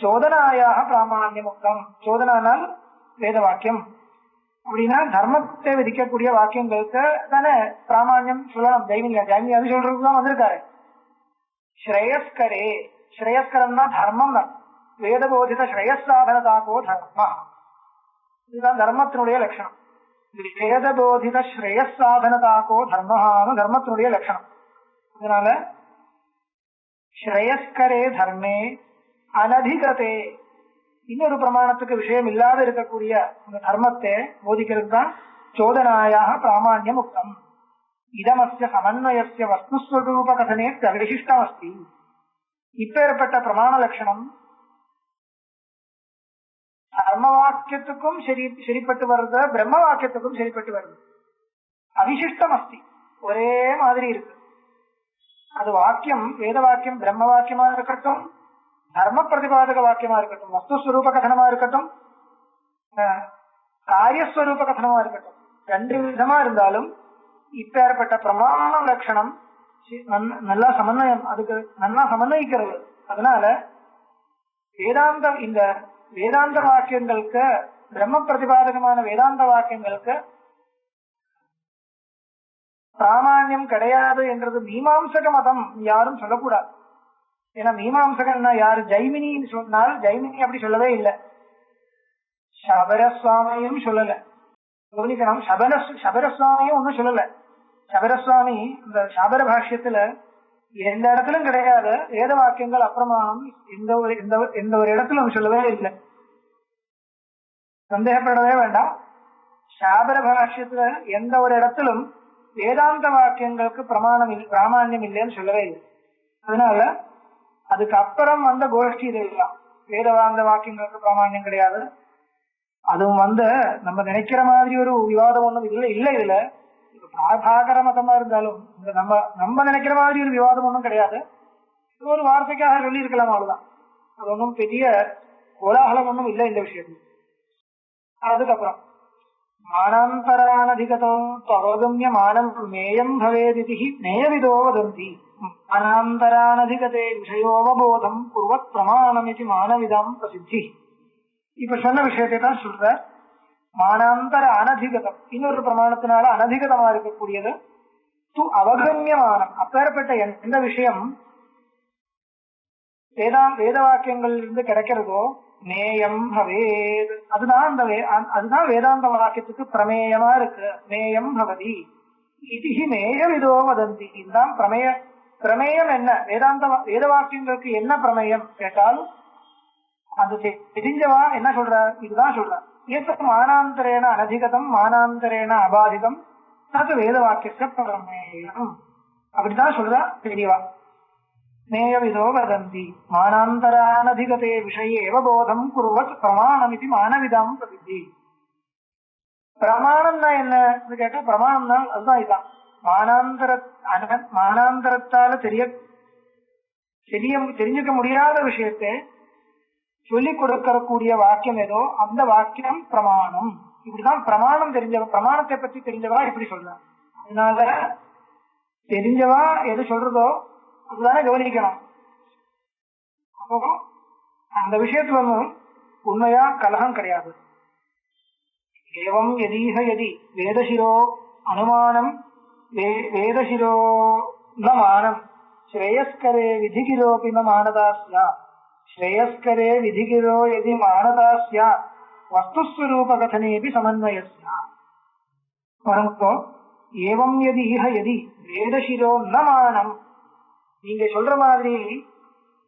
சோதனாயாக பிராமாண்யம் உக்தம். சோதனால் வேத வாக்கியம் அப்படின்னா தர்மத்தை விதிக்கக்கூடிய வாக்கியங்களுக்கு தானே பிராமாண்யம் சொல்லணும். ஜைமினியா ஜைமினி அது சொல்றதுக்குதான் வந்திருக்காரு. ஸ்ரேயஸ்கரே, ஸ்ரேயஸ்கரம்னா தர்மம் தான். வேதபோதித ஸ்ரேயசாதனதாகோ தர்ம, இதுதான் தர்மத்தினுடைய லட்சணம். வேதபோதித ஸ்ரேயசாதனதாகோ தர்மஹானு தர்மத்தினுடைய லட்சணம். அதனால ஸ்ரேயஸ்கரே தர்மே அனதிகதே, இன்னொரு பிரமாணத்துக்கு விஷயம் இல்லாத இருக்கக்கூடிய அந்த தர்மத்தை போதிக்கிறது தான் சோதனாயாக பிராமாண்யம் உக்தம். இதமஸ்ய சமன்வயஸ்ய வஸ்துஸ்வரூப கதனே விசிஷ்டம் அஸ்தி. இப்பேற்பட்ட பிரமாண லட்சணம் தர்ம வாக்கியத்துக்கும் சரிப்பட்டு வருது, பிரம்ம வாக்கியத்துக்கும் சரிப்பட்டு வருது. அவிசிஷ்டம் அஸ்தி, ஒரே மாதிரி இருக்கு. அது வாக்கியம் வேத வாக்கியம் பிரம்ம வாக்கியமா இருக்கட்டும், தர்ம பிரதிபாதக வாக்கியமா இருக்கட்டும், வஸ்துஸ்வரூப கதனமா இருக்கட்டும், காரியஸ்வரூப கதனமா இருக்கட்டும், ரெண்டு விதமா இருந்தாலும் இப்பேற்பட்ட பிரமாண லட்சணம் நல்லா சமன்வயம், அதுக்கு நல்லா சமன்வயிக்கிறது. அதனால வேதாந்த இந்த வேதாந்த வாக்கியங்களுக்கு பிரம்ம பிரதிபாதகமான வேதாந்த வாக்கியங்களுக்கு பிராமாண்யம் கிடையாது என்றது மீமாம்சக மதம் யாரும் சொல்லக்கூடாது. ஏன்னா மீமாம்சகன்னா யாரு? ஜைமினின்னு சொன்னால் ஜைமினி அப்படி சொல்லவே இல்லை, சபரசுவாமியும் சொல்லல. கவனிக்கணும், சபரசுவாமியும் ஒன்னும் சொல்லல. சபரசுவாமி இந்த சாபர பாஷ்யத்துல எந்த இடத்திலும் கிடையாது வேத வாக்கியங்கள் அப்பிரமாணம் எந்த ஒரு இடத்திலும் சொல்லவே இல்லை. சந்தேகப்படவே வேண்டாம், சாபர பாஷ்யத்துல எந்த ஒரு இடத்திலும் வேதாந்த வாக்கியங்களுக்கு பிராமாண்யம் இல்லைன்னு சொல்லவே இல்லை. அதனால அதுக்கு அப்புறம் வந்த கோஷ்டி இதெல்லாம் வேதவாந்த வாக்கியங்களுக்கு பிராமாண்யம் கிடையாது. அதுவும் நம்ம நினைக்கிற மாதிரி ஒரு விவாதம் ஒண்ணும் இல்லை. இதுல பிராபாகர மதமா இருந்தாலும் நம்ம நினைக்கிற மாதிரி ஒரு விவாதம் ஒன்றும் கிடையாது. ஒரு வார்த்தைக்காக சொல்லி இருக்கலாம், அவ்வளவுதான். அது ஒன்றும் பெரிய கோலாகலம் ஒன்றும் இல்லை இந்த விஷயத்துல. அதுக்கப்புறம் மானாந்தரானதிகதோ தவகம்ய மானம் மேயம் பவேதிதி நேயவிதோ வதந்தி. மானாந்தரானதிகதே விஷயோவபோதம் குர்வத் பிரமாணம் இது மானவிதாம் பிரசித்தி. இப்ப சொன்ன விஷயத்தை தான் சொல்ற. மானாந்தர அனதிகதம், இன்னொரு பிரமாணத்தினால அனதிகதமா இருக்கக்கூடியது. து அவகம்யமானம், அப்பேற்பட்ட எந்த விஷயம் வேத வாக்கியங்கள் இருந்து கிடைக்கிறதோ நேயம் பவேத், அதுதான் வேதாந்த வாக்கியத்துக்கு பிரமேயமா இருக்கு. நேயம் பவதி இதிஹி மேயவிதோ வதந்தி. இதுதான் பிரமேயம். என்ன வேத வாக்கியங்களுக்கு என்ன பிரமேயம் கேட்டால் அது தெரிஞ்சவா என்ன சொல்ற? இதுதான் சொல்ற. ஏதோ மானாந்தரேன அனதிகதம் மானாந்தரேன அபாதிதம் தது வேத வாக்கிய பிரமேயம், அப்படிதான் சொல்றா தெரியவா. நேயவிதோ வதந்தி மானாந்தரானதிகதே விஷயேவ போதம் குர்வத் பிரமாணமிதி மானவிதாம் பிரசித்தி. பிரமாணம்னா என்ன கேட்டா, பிரமாணம்னா அதுதான் இதுதான். மானாந்தரத்தால தெரிஞ்சுக்க முடியாத விஷயத்தை சொல்லிக் கொடுக்கக்கூடிய வாக்கியம் ஏதோ அந்த வாக்கியம் பிரமாணம். இப்படிதான் பிரமாணம் பிரமாணத்தை பத்தி தெரிஞ்சவா இப்படி சொல்ற. அதனால தெரிஞ்சவா எது சொல்றதோ அதுதானே கவனிக்கணும். அப்போ அந்த விஷயத்துல உண்மையா கலகம் கிடையாது. ஏவம் யதீஹ யதி வேதசிரோ அனுமானம் வேதசிரோ ந மானம் ஸ்ரேயஸ்கரே விதிகிரோபி ந மானதாஸ்யா ஸ்ரேயஸ்கரே விதிகிரோ யதி மானதாஸ்யா வஸ்துஸ்வரூப கதனேபி சமன்வயஸ்யா. பரம்போ ஏவம் யதீஹ யதி வேதசிரோ ந மானம், நீங்க சொல்ற மாதிரி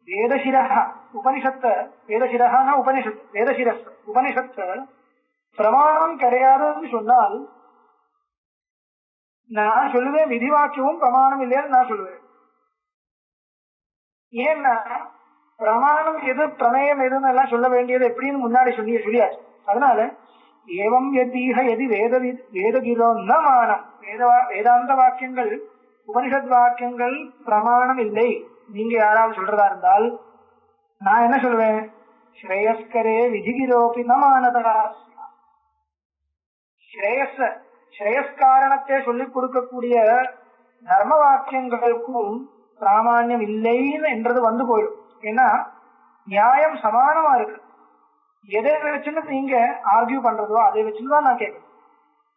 வேதசிரஹ உபனிஷத்து, வேதசிரஹான உபனிஷத், வேதசிரஸ் உபனிஷத்து பிரமாணம் கிடையாதுன்னு சொன்னால் நான் சொல்லுவேன் விதி வாக்கியமும் பிரமாணம் இல்லையான்னு நான் சொல்லுவேன். ஏன்னா பிரமாணம் எது பிரமேயம் எதுன்னு எல்லாம் சொல்ல வேண்டியது எப்படின்னு முன்னாடி சொல்லியாச்சு. அதனால ஏவம் எதீக எதி வேதகிரோ ந மானம், வேதாந்த வாக்கியங்கள் உபனிஷத் வாக்கியங்கள் பிரமாணம் இல்லை நீங்க யாராவது சொல்றதா இருந்தால் நான் என்ன சொல்லுவேன், ஸ்ரேயஸ்கரே விதிகிரோபி ந மானதா. ஸ்ரேயஸ்காரணத்தை சொல்லிக் கொடுக்கக்கூடிய தர்ம வாக்கியங்களுக்கும் பிராமான்யம் இல்லைன்னு என்றது வந்து போயிடும். ஏன்னா நியாயம் சமானமா இருக்கு. எதை வச்சுன்னு நீங்க ஆர்கியூ பண்றதோ அதை வச்சுதான் நான் கேட்கிறேன்.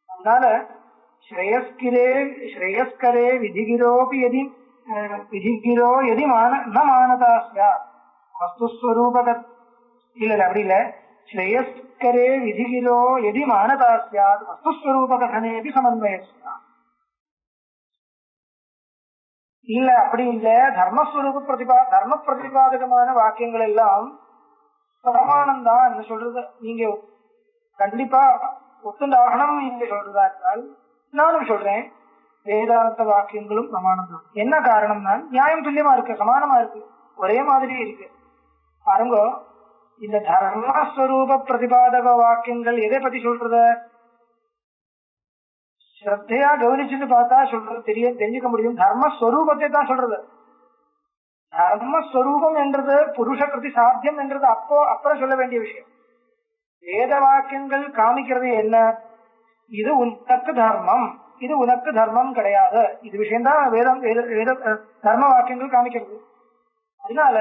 அதனால ஸ்ரேயஸ்கரே விதிகிரோபி எதி விதிகிரோ எதி ந மானதா வஸ்துஸ்வரூபக இல்ல அப்படி இல்ல, ஸ்ரேயஸ்கரே விதிகிரோ எதி மானதா சாத் வஸ்துஸ்வரூபகனேபி சமன்வயஸ்யா. இல்ல அப்படி இல்ல, தர்ம பிரதிபாதகமான வாக்கியங்கள் எல்லாம் பிரமாணம் தான் சொல்றது நீங்க கண்டிப்பா ஒத்துண்டாகணும் நீங்க சொல்றதா இருந்தால் நானும் சொல்றேன் வேதாந்த வாக்கியங்களும் பிரமாணம் தான். என்ன காரணம்னா நியாயம் துல்லியமா இருக்கு, சமானமா இருக்கு, ஒரே மாதிரி இருக்கு. பாருங்க, இந்த தர்மஸ்வரூப பிரதிபாதக வாக்கியங்கள் எதை பத்தி சொல்றத ஸ்ரத்தையா கவனிச்சுட்டு பார்த்தா சொல்றது தெரிஞ்சுக்க முடியும். தர்மஸ்வரூபத்தை தான் சொல்றது. தர்மஸ்வரூபம் என்றது புருஷ கிருதி சாத்தியம் என்றது அப்புறம் சொல்ல வேண்டிய விஷயம். வேத வாக்கியங்கள் காமிக்கிறது என்ன, இது உனக்கு தர்மம், இது உனக்கு தர்மம் கிடையாது, இது விஷயம்தான் வேத தர்ம வாக்கியங்கள் காமிக்கிறது. அதனால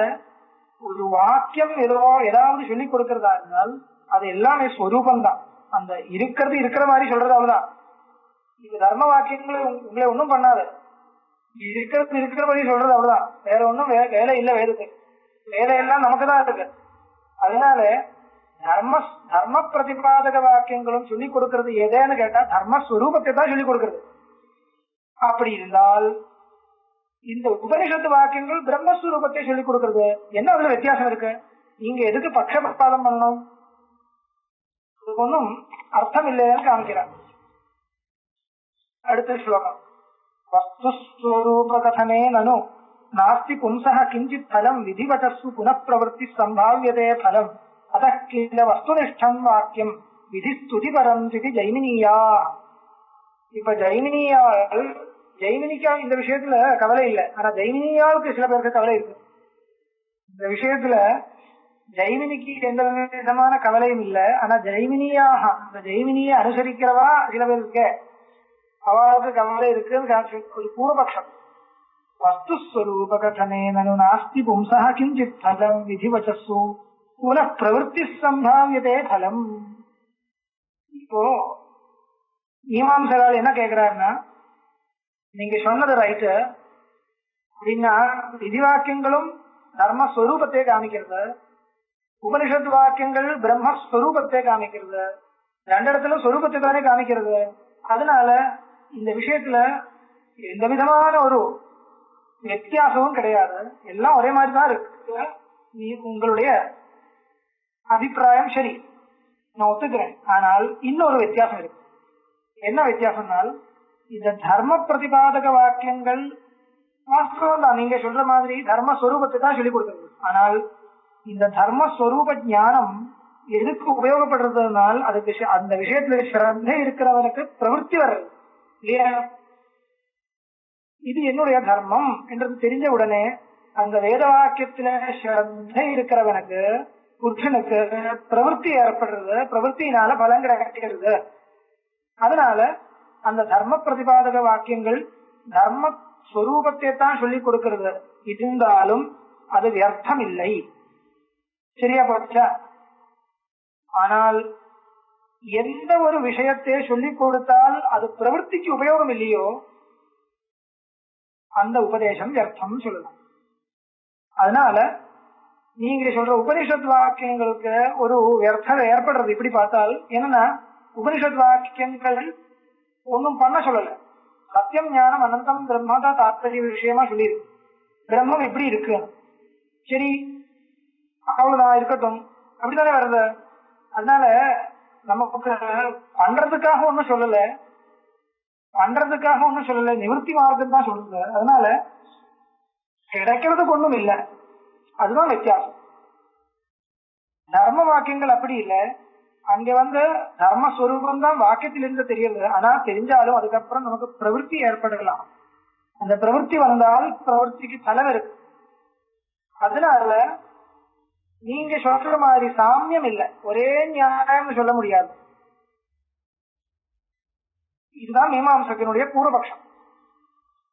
ஒரு வாக்கியம் ஏதாவது சொல்லிக் கொடுக்கறதா இருந்தால் அது எல்லாமே ஸ்வரூபம் தான். அந்த இருக்கிற மாதிரி சொல்றது அவ்வளவுதான். இது தர்ம வாக்கியங்களை உங்களை ஒன்றும் பண்ணாது, இருக்கிறபடி சொல்றது அவ்வளவுதான். வேற ஒன்றும் வேலை இல்லை வேதத்துக்கு, வேலையெல்லாம் நமக்கு தான் இருக்கு. அதனால தர்ம பிரதிபாதக வாக்கியங்களும் சொல்லிக் கொடுக்கறது எதேன்னு கேட்டா தர்மஸ்வரூபத்தை தான் சொல்லிக் கொடுக்கறது. அப்படி இருந்தால் இந்த உபனிஷத்து வாக்கியங்கள் பிரம்மஸ்வரூபத்தை சொல்லிக் கொடுக்கறது என்ன அதுல வித்தியாசம் இருக்கு? நீங்க எதுக்கு பட்சபாதம் பண்ணணும்? ஒன்றும் அர்த்தம் இல்லைன்னு காமிக்கிறார். அடுத்த ஸ்லோகம் வஸ்துஸ்வரூபகதனே நனு நாஸ்தி பும்சः கிஞ்சித் பலம் விதிவதஸ்ஸு புனః பிரவೃತ್ತಿ சம்பாவ்யதே பலம் அதः கில வஸ்துனிஷ்டம் வாக்கியம் விதிஸ்துதிபரம் இது ஜைமினியா. இப்ப ஜெய்மினிக்கா இந்த விஷயத்துல கவலை இல்லை, ஆனா ஜெய்மினியாவுக்கு சில பேருக்கு கவலை இருக்கு. இந்த விஷயத்துல ஜெய்மினிக்கு எந்த விதமான கவலையும் இல்லை, ஆனா ஜெய்மினியாக அந்த ஜெய்மினியை அனுசரிக்கிறவா சில பேர் இருக்க அவளுக்கு கவலை இருக்குன்னு ஒரு பூர்வபக்ஷம். வஸ்துஸ்வரூபகதனே நனு நாஸ்தி பும்சः கிஞ்சித் பலம் விதிவசஸ்ஸு புனః பிரவೃತ್ತಿ சம்பாவ்யதே பலம். இப்போ மீமாம்சகர் என்ன கேட்கிறாருன்னா, நீங்க சொன்னது ரைட்டு அப்படின்னா விதி வாக்கியங்களும் தர்மஸ்வரூபத்தை காமிக்கிறது, உபனிஷத்து வாக்கியங்கள் பிரம்மஸ்வரூபத்தை காமிக்கிறது, ரெண்டு இடத்துல ஸ்வரூபத்தை தானே காமிக்கிறது. அதனால இந்த விஷயத்துல எந்த விதமான ஒரு வித்தியாசமும் கிடையாது, எல்லாம் ஒரே மாதிரி தான் இருக்கு. உங்களுடைய அபிப்பிராயம் சரி, நான் ஒத்துக்கிறேன். ஆனால் இன்னொரு வித்தியாசம் இருக்கு. என்ன வித்தியாசம்னால் இந்த தர்ம பிரதிபாதக வாக்கியங்கள் வாஸ்தவம் தான், நீங்க சொல்ற மாதிரி தர்மஸ்வரூபத்தை தான் சொல்லிக் கொடுக்கிறது. ஆனால் இந்த தர்மஸ்வரூப ஞானம் எதுக்கு உபயோகப்படுறதுனால் அதுக்கு அந்த விஷயத்துல ஸ்ரத்தை இருக்கிறவனுக்கு பிரவೃತ್ತಿ வர்றது இல்லையா. இது என்னுடைய தர்மம் என்றது தெரிஞ்ச உடனே அந்த வேத வாக்கியத்துல ஸ்ரத்தை இருக்கிறவனுக்கு புருஷனுக்கு பிரவೃತ್ತಿ ஏற்படுறது, பிரவೃತ್ತಿயினால பலம் கிடைக்கிறது. அதனால அந்த தர்ம பிரதிபாதக வாக்கியங்கள் தர்ம ஸ்வரூபத்தை தான் சொல்லிக் கொடுக்கிறது, இருந்தாலும் அது வியர்த்தம் இல்லை. சரியா போச்சா? ஆனால் எந்த ஒரு விஷயத்தை சொல்லிக் கொடுத்தால் அது பிரவೃತ್ತಿக்கு உபயோகம் இல்லையோ அந்த உபதேசம் வியர்த்தம் சொல்லலாம். அதனால நீங்க சொல்ற உபனிஷத் வாக்கியங்களுக்கு ஒரு வியர்த்தம் ஏற்படுறது இப்படி பார்த்தால் என்னன்னா, உபனிஷத் வாக்கியங்கள் ஒன்னும் பண்ண சொல்லல, சத்தியம் ஞானம் அனந்தம் பிரம்மதா தாத்பரிய விஷயமா சொல்லியிருக்கு. பிரம்மம் எப்படி இருக்கு, சரி அவ்வளவுதான் இருக்கட்டும், அப்படித்தானே வருது. அதனால நமக்கு பண்றதுக்காக ஒன்னும் சொல்லல, பண்றதுக்காக ஒண்ணும் சொல்லல, நிவர்த்தி மார்க்கம் தான் சொல்லுங்க. அதனால கிடைக்கிறதுக்கு ஒண்ணும் இல்லை, அதுதான் வித்தியாசம். தர்ம வாக்கியங்கள் அப்படி இல்லை. அங்க தர்மஸ்வரூபம் தான் வாக்கியத்திலிருந்து தெரியுது. ஆனா தெரிஞ்சாலும் அதுக்கப்புறம் நமக்கு பிரவருத்தி ஏற்படலாம். அந்த பிரவருத்தி வந்தால் பிரவருத்திக்கு பலம் இருக்கு. அதனால நீங்க சொல்ற மாதிரி சாமியம் இல்லை, ஒரே நியாயம்னு சொல்ல முடியாது. இதுதான் மீமாம்சகனுடைய பூர்வபக்ஷம்.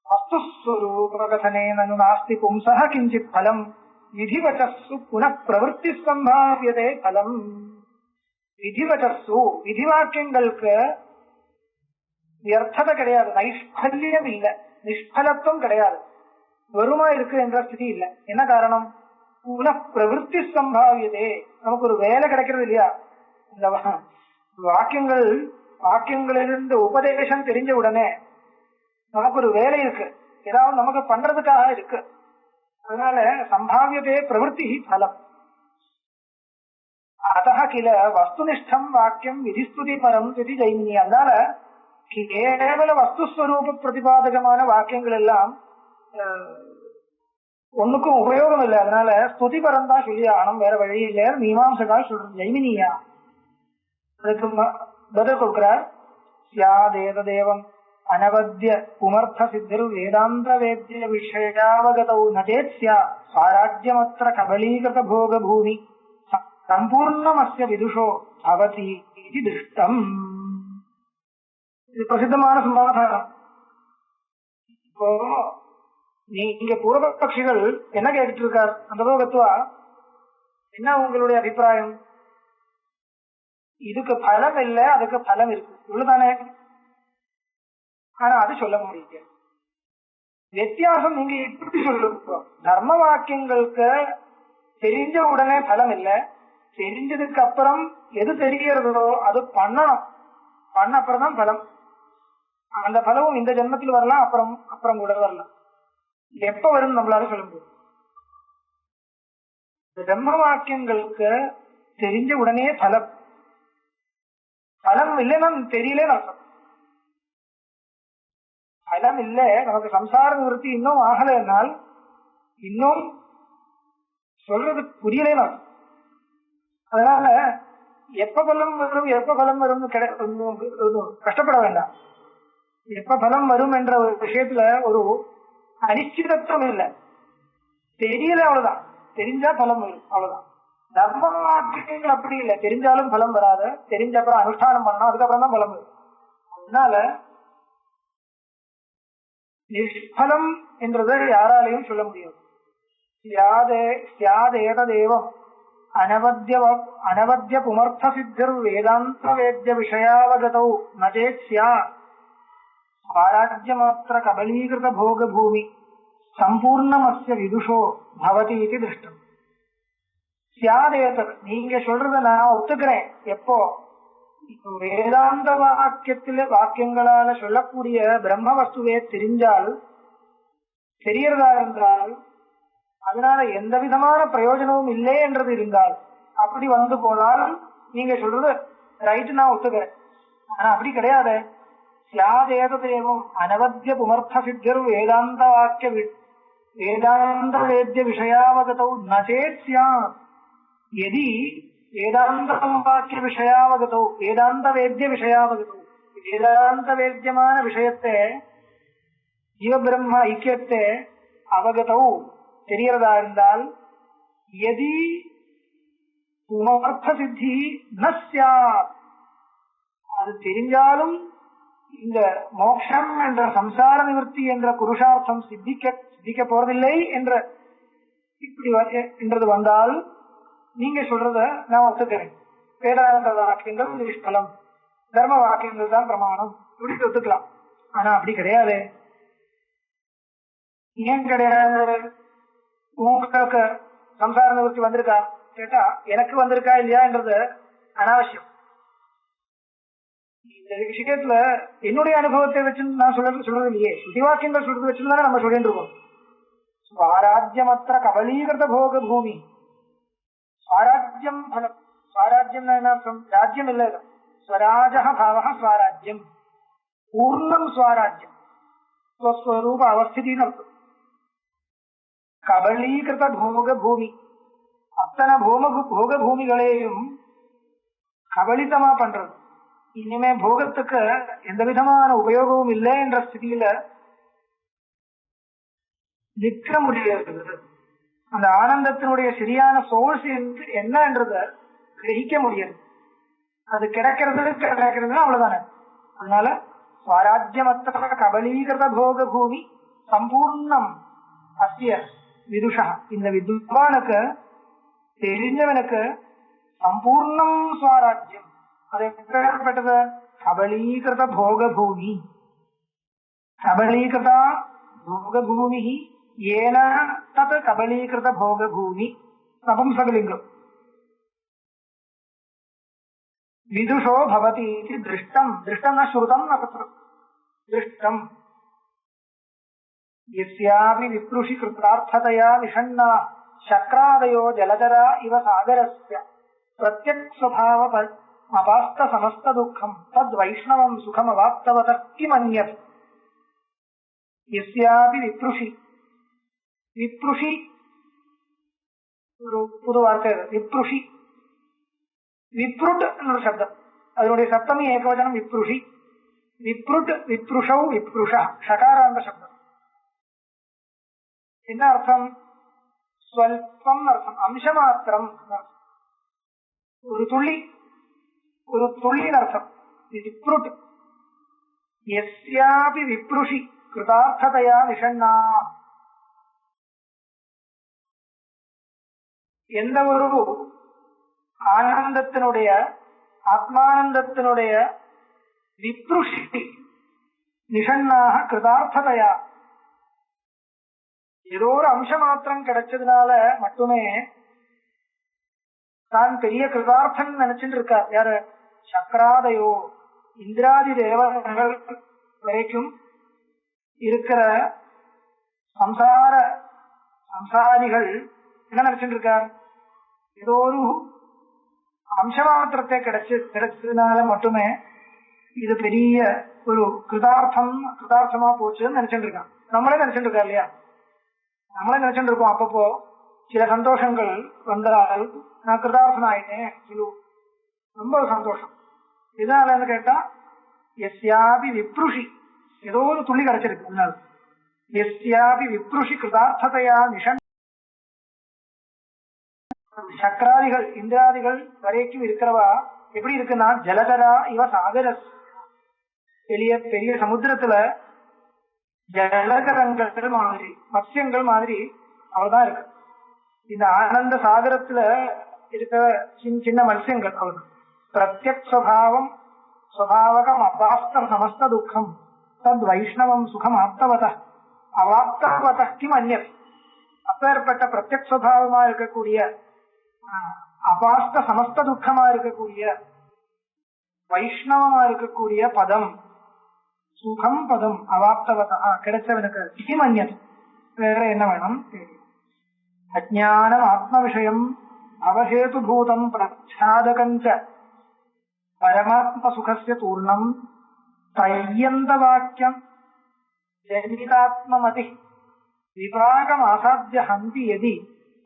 வஸ்துஸ்வரூபகதனே நனு நாஸ்தி பும்சஹ கிஞ்சித் பலம் விதிவச்சஸ்ஸு புனః பிரவருத்தி சம்பாவ்யதே பலம். விதிவச்சஸ்ஸு விதிவாக்கியங்களுக்கு வியர்த்ததை கிடையாது, நைஷ்பல்யம் இல்லை, நிஷ்பலத்துவம் கிடையாது, வெறுமா இருக்கு என்ற ஸ்திதி இல்லை. என்ன காரணம்? புனః பிரவருத்தி சம்பாவியதே, நமக்கு ஒரு வேலை கிடைக்கிறது இல்லையா? இந்த வாக்கியங்களிலிருந்து உபதேசம் தெரிஞ்ச உடனே நமக்கு ஒரு வேலை இருக்கு, ஏதாவது நமக்கு பண்றதுக்காக இருக்கு. அதனால சம்பாவியதே பிரவருத்தி பலம். அத கில வஸ்துனிஷ்டம் வாக்கியம் விதிஸ்துதி பரம் விதி ஜெய்மினி. அதனால கேவல வஸ்துஸ்வரூப பிரதிபாதகமான வாக்கியங்கள் எல்லாம் ஒண்ணுக்கும் உபயோகம் இல்லை. அதனால ஸ்துதி பரம் தான் சொல்லி ஆகணும், வேற வழி இல்லை. மீமாம்சகால் சொல்றது ஜெய்மினியா. அதுக்கு பதில் கொடுக்கிறார். ஸ்யாதேதேவம் அனவத்ய புமர்த்த சித்தரு வேதாந்த வேத்ய விஷயாவகதௌ நச்சேத் ஸ்யா ஸ்வராஜ்யமத்ர கபலீகிருத போக பூமி சம்பூர்ணமஸ்ய விதுஷோ பவதி இதி திருஷ்டம். இது பிரசித்தமான சமாதானம். இப்போ நீங்க பூர்வபக்ஷிகள் என்ன கேட்டுட்டு இருக்கார்? அந்த போகத்துவா என்ன உங்களுடைய அபிப்பிராயம்? இதுக்கு பலம் இல்லை, அதுக்கு பலம் இருக்கு, இவ்வளவுதானே. ஆனா அது சொல்ல முடியுது. வித்தியாசம் நீங்க இப்படி சொல்லுங்க, தர்ம வாக்கியங்களுக்கு தெரிஞ்ச உடனே பலம் இல்லை, தெரிஞ்சதுக்கு அப்புறம் எது தெரிகிறதோ அது பண்ணணும், பண்ண அப்புறம் தான் பலம். அந்த பலமும் இந்த ஜென்மத்தில் வரலாம், அப்புறம் கூட வரலாம். எப்ப வரும் நம்மளால சொல்ல முடியும். தர்ம வாக்கியங்களுக்கு தெரிஞ்ச உடனே பலம், பலம் இல்லைன்னா தெரியலே அர்த்தம். பலம் இல்லை, நமக்கு சம்சார நிவர்த்தி இன்னும் ஆகலைன்னால் இன்னும் சொல்றது புரியலேன்னு அர்த்தம். அதனால எப்ப பலம் வரும் கஷ்டப்பட வேண்டாம். எப்ப பலம் வரும் என்ற ஒரு விஷயத்துல ஒரு அனிச்சிதத்துவம் இல்லை, தெரியல அவ்வளவுதான். தெரிஞ்சா பலம் வரும் அவ்வளவுதான். தர்ம வாக்கியங்கள் அப்படி இல்லை, தெரிஞ்சாலும் பலம் வராது, தெரிஞ்ச அப்புறம் அனுஷ்டானம் பண்ணா அதுக்கப்புறம் தான் பலம் வரும். அதனால நிஷ்பலம் என்றதை யாராலையும் சொல்ல முடியும். ஸ்யாதேதேவம் அனவத்ய புமர்த்த சித்தர் வேதாந்த வேத்ய விஷயாவகதௌ நச்சேத் ஸ்யாத் ஸ்வராஜ்யமாத்ர கபலீகிருத போக பூமி சம்பூர்ணமஸ்ய விதுஷோ பவதி இதி திருஷ்டம். ஸ்யாதேதத், நீங்க சொல்றத நான் ஒத்துக்கிறேன். எப்போ? வேதாந்த வாக்கியங்களால சொல்லக்கூடிய பிரம்ம வஸ்துவே தெரிஞ்சால், தெரியறதா இருந்தால், அதனால எந்த விதமான பிரயோஜனமும் இல்லை என்றது இருந்தால், அப்படி வந்து போனால் நீங்க சொல்றது ரைட்டு, நான் ஒத்துக்கிறேன். ஆனா அப்படி கிடையாது. ஸ்யாதேதேவம் அனவத்ய புமர்த்த சித்தர் வேதாந்த வேத்ய விஷயாவகதௌ நச்சேத் ஸ்யாத். यदि वेदांत वाक्य विषयावगतौ वेदांत वेद्य विषयावगतौ वेदांत वेद्यमान विषयत्ते जीव ब्रह्म ऐक्यत्ते அவகதௌ தெரியறதா இருந்தால், यदि புமர்த்த சித்தி ந ஸ்யாத், அது தெரிஞ்சாலும் இந்த மோட்சம் என்ற சம்சார நிவர்த்தி என்ற புருஷார்த்தம் சித்திக்க போறதில்லை என்ற இப்படி என்றது வந்தால் நீங்க சொல்றத நான் ஒத்துக்கிறேன். வேதாந்த வாக்கியங்கள் நிஷ்பலம், தர்ம வாக்கியங்கள் தான் பிரமாணம், இப்படி ஒத்துக்கலாம். ஆனா அப்படி கிடையாது. ஏன் கிடையாது? உங்களுக்கு சம்சார நிவர்த்தி வந்திருக்கா கேட்டா எனக்கு வந்திருக்கா இல்லையான்றது அனாவசியம். இந்த விஷயத்துல என்னுடைய அனுபவத்தை வச்சு நான் சொல்றது இல்லையே, ஸ்ருதி வாக்கியங்கள் சொல்றது வச்சுதானே நம்ம சொல்லிட்டு இருக்கோம். ஸ்வராஜ்யமத்ர கபலீகிருத போக பூமி. ஸ்வராஜ்யம் பலம், ஸ்வராஜ்யம் என்ன அர்த்தம்? ராஜ்யம் இல்ல, ஸ்வராஜ பாவ ஸ்வராஜ்யம். பூர்ணம் ஸ்வராஜ்யம், ஸ்வஸ்வரூப அவஸ்திதின்னு அர்த்தம். கபலீகிருத போக பூமி, அத்தனை போக பூமிகளையும் கபலிதமா பண்றது. இனிமே போகத்துக்கு எந்த விதமான உபயோகமும் இல்லை என்ற ஸ்திதியில நிற்க முடியாது. அந்த ஆனந்தத்தினுடைய சரியான சோர்ஸ் என்ன என்றத கிரகிக்க முடியாது. அது கிடைக்கிறது அவ்வளவுதானே. அதனால ஸ்வராஜ்யமத்த கபலீகிருத போக பூமி சம்பூர்ணம் அஸ்ய விதுஷா, இந்த வித்வானுக்கு தெரிஞ்சவனுக்கு சம்பூர்ணம் ஸ்வராஜ்யம். அது எப்பேற்பட்டது? கபலீகிருத போக பூமி. கபலீகிருதா போக பூமி ஏன தத் கபலீகிருத போக பூமி நபும்சகலிங்கம். விதுஷோ பவதி திருஷ்டம், திருஷ்டம் ந ஸ்ருதம் ந பத்ரம், திருஷ்டம். யஸ்யாபி விப்ருஷி கிருதார்த்ததயா விஷண்ணா சக்ராதயோ ஜலதரா இவ சாகரஸ்ய பிரத்யக் ஸ்வபாவ அபாஸ்த சமஸ்த துக்கம் தத் வைஷ்ணவம் சுகம் அவாப்தவதः கிமன்யத். யஸ்யாபி விப்ருஷி, விப்ருஷி ஒரு புது வார்த்தை. விப்ருஷி, விப்ருட் ஒரு சப்தம், அதனுடைய சப்தமி ஏகவச்சனம் விப்ருஷி. விப்ருட், விப்ருஷௌ, விப்ருஷா, ஷகாராந்த சப்தம். என்ன அர்த்தம்? ஸ்வல்பம் அர்த்தம், அம்சமாத்திரம், ஒரு துளி, ஒரு துளியின் அர்த்தம். விப்ருட். யஸ்யாபி விப்ருஷி கிருதார்த்ததயா விஷண்ணா, எந்த ஒரு ஆனந்தத்தினுடைய ஆத்மானந்தத்தினுடைய விப்ருஷி நிஷண்ணாக கிருதார்த்ததயா, ஏதோ ஒரு அம்ச மாத்திரம் கிடைச்சதுனால மட்டுமே தான் பெரிய கிருதார்த்தன் நினைச்சுட்டு இருக்கார். யாரு? சக்கராதயோ, இந்திராதி தேவர்கள் வரைக்கும் இருக்கிற சம்சாரிகள் என்ன நினைச்சுட்டு இருக்கார்? ஏதோ ஒரு அம்சமாத்திரத்தை கிடைச்சதுனால மட்டுமே இது பெரிய ஒரு கிருதார்த்தமா போச்சுன்னு நினைச்சுட்டு இருக்கான். நம்மளே நினைச்சுட்டு இருக்கா இல்லையா? நம்மளே நினைச்சுட்டு இருக்கோம். அப்பப்போ சில சந்தோஷங்கள் வந்தால் நான் கிருதார்த்தன் ஆயிட்டேன் சொல்லுவோம், ரொம்ப சந்தோஷம். இதனால கேட்டா எஸ்யாபி விப்ருஷி, ஏதோ ஒரு துளி கிடைச்சிருக்கு. அதனால எஸ்யாபி விப்ருஷி கிருதார்த்ததையா நிஷன், சக்கராதிகள் இந்திராதிகள் வரைக்கும் இருக்கிறவா எப்படி இருக்குன்னா ஜலதரா இவ சாகர, பெரிய பெரிய சமுத்திரத்துல ஜலகரங்கள் மாதிரி, மத்ஸ்யங்கள் மாதிரி அவள்தான் இருக்கு. இந்த ஆனந்த சாகரத்துல இருக்க சின்ன மத்ஸ்யங்கள் அவள். பிரத்யக் ஸ்வபாவம் ஸ்வபாவகம் அபாஸ்த சமஸ்த துக்கம் தத் வைஷ்ணவம் சுகம் ஆப்தவத அவாப்தவத கிம் அந்யத். அப்பேற்பட்ட பிரத்யக் ஸ்வபாவமா இருக்கக்கூடிய அபாஸ்த சமஸ்த துக்கமா இருக்கக்கூடிய வைஷ்ணவமா இருக்கக்கூடிய பதம் சுகம் பதம் அவாப்தவதா கிடைச்சவனுக்கு கிம் அந்யத், வேற என்ன வேணும்? அஜ்ஞானம் ஆத்ம விஷயம் அவஹேது பூதம் பிரச்சாதகஞ்ச பரமாத்ம சுகஸ்ய பூர்ணம் த்ரயந்த வாக்கியம் ஜனிதாத்மமதி விபாகம் ஆசாத்ய ஹந்தி யதி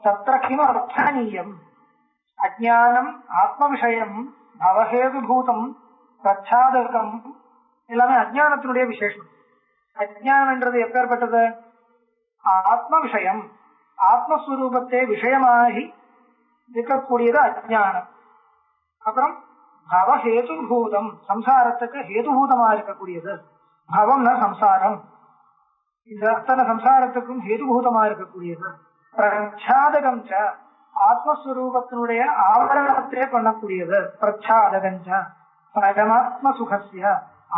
தத்ர கிம் அர்த்தனீயம். அஜ்ஞானம் ஆத்ம விஷயம் அவஹேது பூதம் பிரச்சாதகம் எல்லாமே அஜ்ஞானத்தினுடைய விசேஷம். அஜ்ஞானம் என்றது எப்பேற்பட்டது? ஆத்ம விஷயம், ஆத்மஸ்வரூபத்தை விஷயமாகி இருக்கக்கூடியது அஜ்ஞானம். அப்புறம் பவஹேதுபூதம், சம்சாரத்துக்கு ஹேதுபூதமா இருக்கக்கூடியது. பவம்னா சம்சாரம், இந்த அத்தனை சம்சாரத்துக்கும் ஹேதுபூதமா இருக்கக்கூடியது. பிரச்சாதகம் ச, ஆத்மஸ்வரூபத்தினுடைய ஆவரணத்தை பண்ணக்கூடியது. பிரச்சாதகம் ச பரமாத்ம சுகஸ்ய,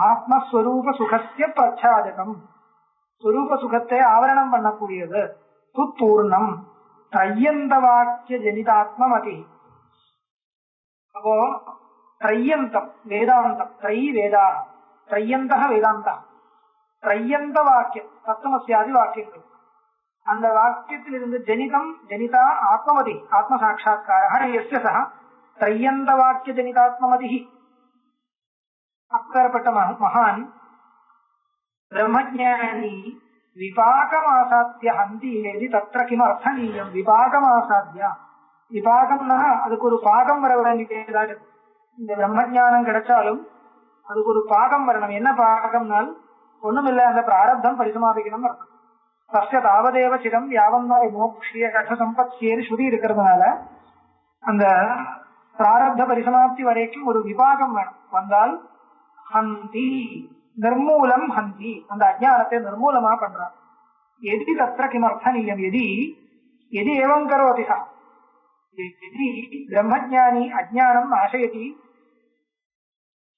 ஆத்மஸ்வரூப சுகஸ்ய பிரச்சாதகம், ஸ்வரூப சுகத்தை ஆவரணம் பண்ணக்கூடியது. துத்தூர்ணம் த்ரயந்த வாக்கிய ஜனிதாத்மமதி. அப்போ த்ரயந்தம் வேதாந்தம், த்ரை வேதா, த்ரயந்த வேதாந்தா, த்ரயந்த வாக்கியம் தத்துவமஸ்யாதி வாக்கியங்கள். அந்த வாக்கியத்தில் இருந்து ஜனிதம் ஜனிதா ஆத்மமதி, ஆத்ம சாட்சா்கார எஸ்ய சஹ த்ரயந்த வாக்கிய ஜனிதாத்மமதி. அப்பேற்பட்ட மகான் பிரம்மஜானி விபாகமாசாத்திய ஹந்தி எதி தத்திர கிம் அர்த்தனீயம். விபாகமாசாத்தியா, விபாகம்னா அதுக்கு ஒரு பாகம் வர வேண்டியது. இந்த பிரம்மஜானம் கிடைச்சாலும் அதுக்கு ஒரு பாகம் வரணும். என்ன பாகம்னால் ஒண்ணுமில்லை, அந்த பிராரப்தம் பரிசமாபிக்கணும். சஸ்ய தாவதேவ சிரம் யாவம் மோக்ஷிய கட சம்பத்யேன்னு ஸ்ருதி இருக்கிறதுனால அந்த பிராரப்த பரிசமாப்தி வரைக்கும் ஒரு விபாகம் வேணும். வந்தால் ஹந்தி, நிர்மூலம் ஹந்தி, அந்த அஜ்ஞானத்தை நிர்மூலமா பண்றார். எதி தத்திர கிமர்த்தனீயம். எதி எதி ஏவம் கரோதி சா, எதி பிரம்மஜானி அஜ்ஞானம் நாசயதி.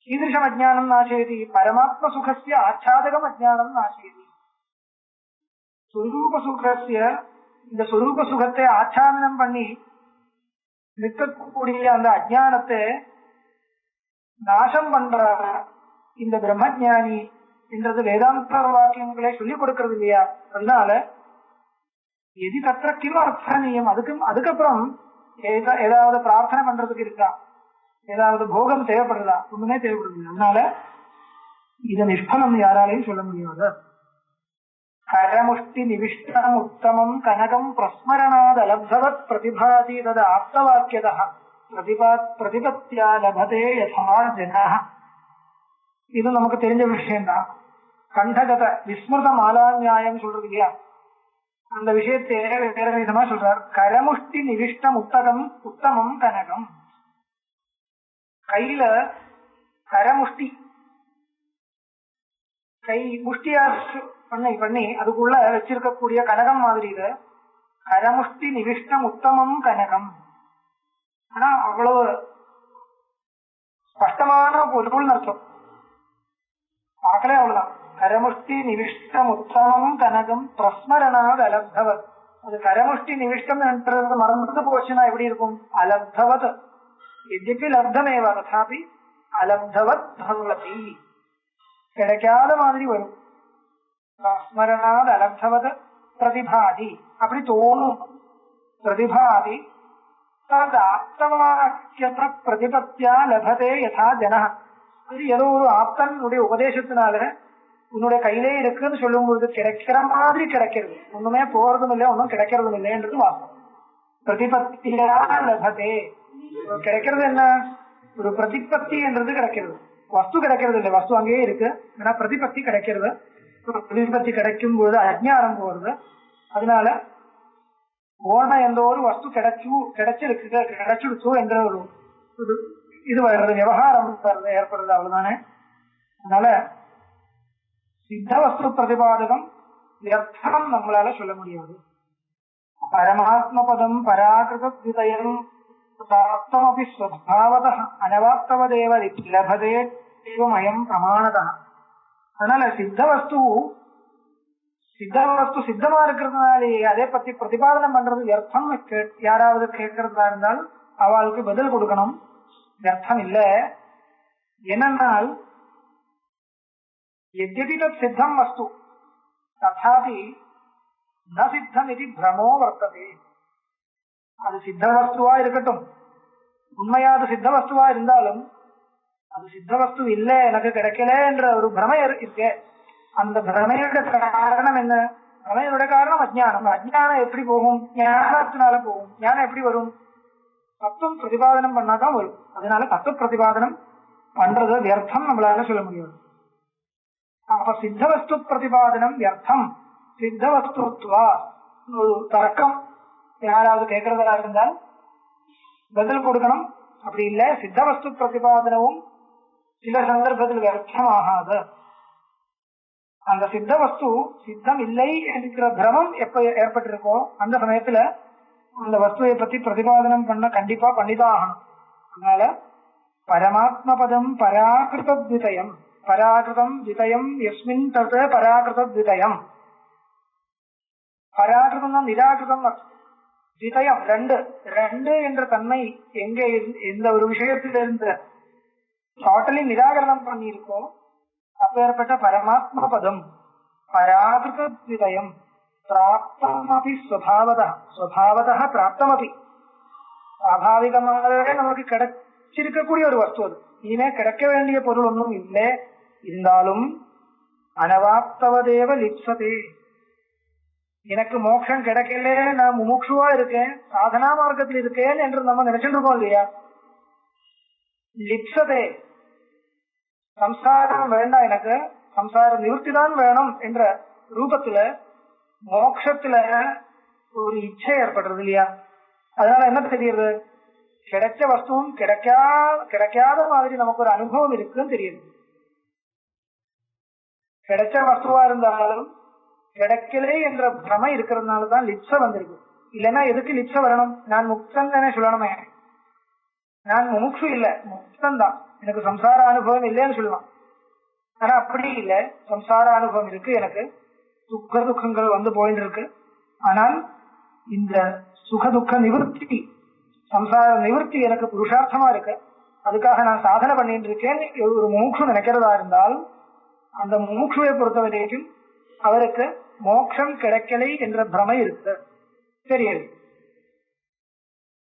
कीदृशम् अज्ञानं नाशयति? परमात्मसुखस्य आच्छादकम् अज्ञानं नाशयति. स्वरूपसुखस्य இந்த சொரூப சுகத்தை ஆச்சாதனம் பண்ணி நிற்கக்கூடிய அந்த அஜ்ஞானத்தை நாசம் பண்ற இந்த பிரம்மஜானி என்றது வேதாந்த வாக்கியங்களை சொல்லிக் கொடுக்கறது இல்லையா? அதனால எதி தத்திர கிம் அர்த்தனீயம். அதுக்கப்புறம் ஏதாவது பிரார்த்தனை பண்றதுக்கு இருக்கா, ஏதாவது போகம் தேவைப்படுறதா? ஒண்ணுமே தேவைப்படுது. அதனால இத நிஷ்பலம் யாராலையும் சொல்ல முடியாது. கரமுஷ்டி நிவிஷ்டம் உத்தமம் கனகம் பிரஸ்மரணாத் அலப்தவத் பிரதிபாதி தது ஆப்தவாக்கியதா பிரதிபத்தியா லபதே யதா ஜனஹ. இது நமக்கு தெரிஞ்ச விஷயம்தான். கண்டகத விஸ்மிருத மாலாநியாயம் சொல்றது இல்லையா? அந்த விஷயத்தை வேற விதமா சொல்றார். கரமுஷ்டி நிவிஷ்டம் உத்தமம் கனகம். கையில கரமுஷ்டி, கை முஷ்டியா பண்ணி அதுக்குள்ள வச்சிருக்கக்கூடிய கனகம் மாதிரி இது. கரமுஷ்டி நிவிஷ்டம் உத்தமம் கனகம். ஆனா அவ்வளவு ஸ்பஷ்டமான பொருள் அர்த்தம் பார்க்கல, அவ்வளவுதான். கரமுஷ்டி நிவிஷ்டம் உத்தமம் கனகம் பிரஸ்மரணாத் அலப்தவத். அது கரமுஷ்டி நிவிஷ்டம் என்றது மறந்து போச்சுன்னா எப்படி இருக்கும்? அலப்தவத். यद्यपि लब्धमेव तथापि अलब्धवत् भवति. கிடைக்காத மாதிரி வரும். ஸ்மரணாத் அலப்தவத் பிரதிபாதி, அப்படி தோணும். பிரதிபாதி தத் ஆப்தவாக்கியத பிரதிபத்தியா லபதே யதா ஜனஹ. அது ஏதோ ஒரு ஆப்தனுடைய உபதேசத்தினால உன்னுடைய கையிலே இருக்குன்னு சொல்லும் பொழுது கிடைக்கிற மாதிரி கிடைக்கிறது. ஒண்ணுமே போறதும் இல்லை, ஒன்னும் கிடைக்கிறதும் இல்லைன்றது வாசம். பிரதிபத்தியா லபதே கிடைக்கிறது என்ன? ஒரு பிரதிபத்தி என்றது கிடைக்கிறது. வஸ்து கிடைக்கிறது இல்லை, வஸ்து அங்கேயே இருக்கு. ஆனா பிரதிபத்தி கிடைக்கிறது. பிரதிபத்தி கிடைக்கும் பொழுது அஜ்ஞானம் போறது. அதனால போன எந்த ஒரு வஸ்து கிடைச்சிருச்சு என்ற ஒரு இது வருது, விவகாரம் ஏற்படுறது, அவ்வளவுதானே. அதனால சித்த வஸ்து பிரதிபாதகம் வியர்த்தம் நம்மளால சொல்ல முடியாது. பரமாத்ம பதம் பராகிருத விதயம் प्राप्तमपि स्वभावतः अनवाप्तवदेव लभते एवमयं प्रमाणतः. அதனால சித்த வஸ்து சித்தமா இருக்கிறதுனாலே அதை பத்தி பிரதிபாதனம் பண்றது வியர்த்தம். யாராவது கேட்கறதா இருந்தால் அவளுக்கு பதில் கொடுக்கணும். வியர்த்தம் இல்ல. என்னன்னால் यद्यपि तत् सिद्धं वस्तु तथापि न सिद्धम् इति भ्रमो वर्तते. அது சித்த வஸ்துவா இருக்கட்டும், உண்மையா அது சித்த வஸ்துவா இருந்தாலும் அது சித்த வஸ்து இல்ல, எனக்கு கிடைக்கல என்ற ஒரு பிரமை இருக்கு. அந்த பிரமையோட காரணம் என்ன? பிரமையோட காரணம் அஜ்ஞானம். அஜ்ஞானம் எப்படி போகும்? ஞானத்தினால போகும். ஞானம் எப்படி வரும்? தத்துவம் பிரதிபாதனம் பண்ணாதான் வரும். அதனால தத்துவ பிரதிபாதனம் பண்றது வியர்த்தம் நம்மளால சொல்ல முடியாது. அப்ப சித்த வஸ்து பிரதிபாதனம் வியர்த்தம். சித்த வஸ்துவா ஒரு தர்க்கம் யாராவது கேட்கறதா இருந்தால் பதில் கொடுக்கணும். அப்படி இல்ல, சித்த வஸ்து பிரதிபாதனமும் சில சந்தர்ப்பத்தில் வியர்த்தமாகாது. அந்த சித்த வஸ்து சித்தம் இல்லை என்கிற பிரமம் எப்ப ஏற்பட்டிருக்கோ அந்த சமயத்துல அந்த வஸ்துவை பத்தி பிரதிபாதனம் பண்ண கண்டிப்பா பண்ணிதான் ஆகணும். அதனால பரமாத்ம பதம் பராகிருத த்விதயம், பராகிருதம் த்விதயம் யஸ்மின் தத் பராகிருத த்விதயம். பராகிருதம் நிராகிருதம் த்விதயம் ரெண்டு என்ற தன்மை எங்க எந்த ஒரு விஷயத்திலிருந்து டோட்டலி நிராகரணம் பண்ணியிருக்கோம் அப்பேற்பட்ட பரமாத்ம பதம் பராகிருத த்விதயம் பிராப்தமபி ஸ்வபாவதः பிராப்தமபி சுவாபாவிகமாகவே நமக்கு கிடைச்சிருக்கக்கூடிய ஒரு வஸ்து. அது இனிமே கிடைக்க வேண்டிய பொருள் ஒன்றும் இல்லை. இருந்தாலும் அனவாப்தவதேவ லிப்சதே. எனக்கு மோட்சம் கிடைக்கல, நான் முமுட்சுவா இருக்கேன், சாதனா மார்க்கத்தில் இருக்கேன் என்று நம்ம நினைச்சுட்டு இருக்கோம் இல்லையா? லிப்சதே, சம்சாரம் வேண்டாம், எனக்கு சம்சார நிவர்த்தி தான் வேணும் என்ற ரூபத்துல மோட்சத்துல ஒரு இச்சை ஏற்படுறது இல்லையா? அதனால என்ன தெரியுது? கிடைச்ச வஸ்துவும் கிடைக்காத மாதிரி நமக்கு ஒரு அனுபவம் இருக்குன்னு தெரியுது. கிடைச்ச வஸ்துவா இருந்தாலும் கிடைக்கலே என்ற பிரமை இருக்கிறதுனாலதான் லிப்ச வந்திருக்கு. இல்லைன்னா எதுக்கு லிப்ச வரணும்? நான் முக்தன் தானே சொல்லணுமே. நான் முமுட்சு இல்ல, முக்தன் தான், எனக்கு சம்சார அனுபவம் இல்லைன்னு சொல்லலாம். ஆனா அப்படி இல்ல, சம்சார அனுபவம் இருக்கு, எனக்கு சுக துக்கங்கள் வந்து போயிட்டு இருக்கு. ஆனால் இந்த சுக துக்க நிவர்த்தி, சம்சார நிவர்த்தி எனக்கு புருஷார்த்தமா இருக்கு, அதுக்காக நான் சாதனை பண்ணிட்டு இருக்கேன் ஒரு முமுட்சு நினைக்கிறதா இருந்தால், அந்த முமுட்சுவை பொறுத்த வரைக்கும் அவருக்கு மோட்சம் கிடைக்கலை என்ற பிரமை இருக்கு, தெரியுது.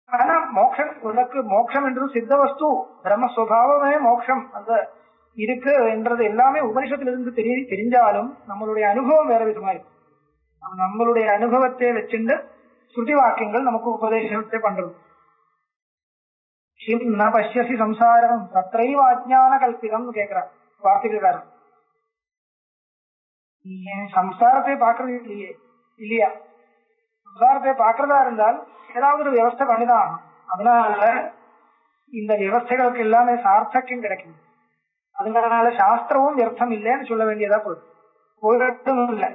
ஆனா மோட்சம், உனக்கு மோட்சம் என்று சித்த வஸ்து பிரம்மஸ்வபாவமே மோட்சம் அந்த இருக்கு என்றது எல்லாமே உபனிஷத்திலிருந்து தெரிஞ்சாலும் நம்மளுடைய அனுபவம் வேற விதமா இருக்கு. நம்மளுடைய அனுபவத்தை வச்சுட்டு ஸ்ருதி வாக்கியங்கள் நமக்கு உபதேசத்தை பண்றது. ந பஷ்யசி சம்சாரம் தத்ரைவ அஜ்ஞான கல்பிதம் கேட்கிறார் வார்த்தைக்காரர். சம்சாரத்தை பாக்குறது இல்லையா? சம்சாரத்தை பாக்குறதா இருந்தால் ஏதாவது ஒரு வியவஸ்தை பண்ணிதான் ஆகும். அதனால இந்த வியவஸ்தைகளுக்கு எல்லாமே சார்த்தக்கியம் கிடைக்கும். அதனால சாஸ்திரமும் வியர்த்தம் இல்லைன்னு சொல்ல வேண்டியதா போயிட்டும் இல்லை,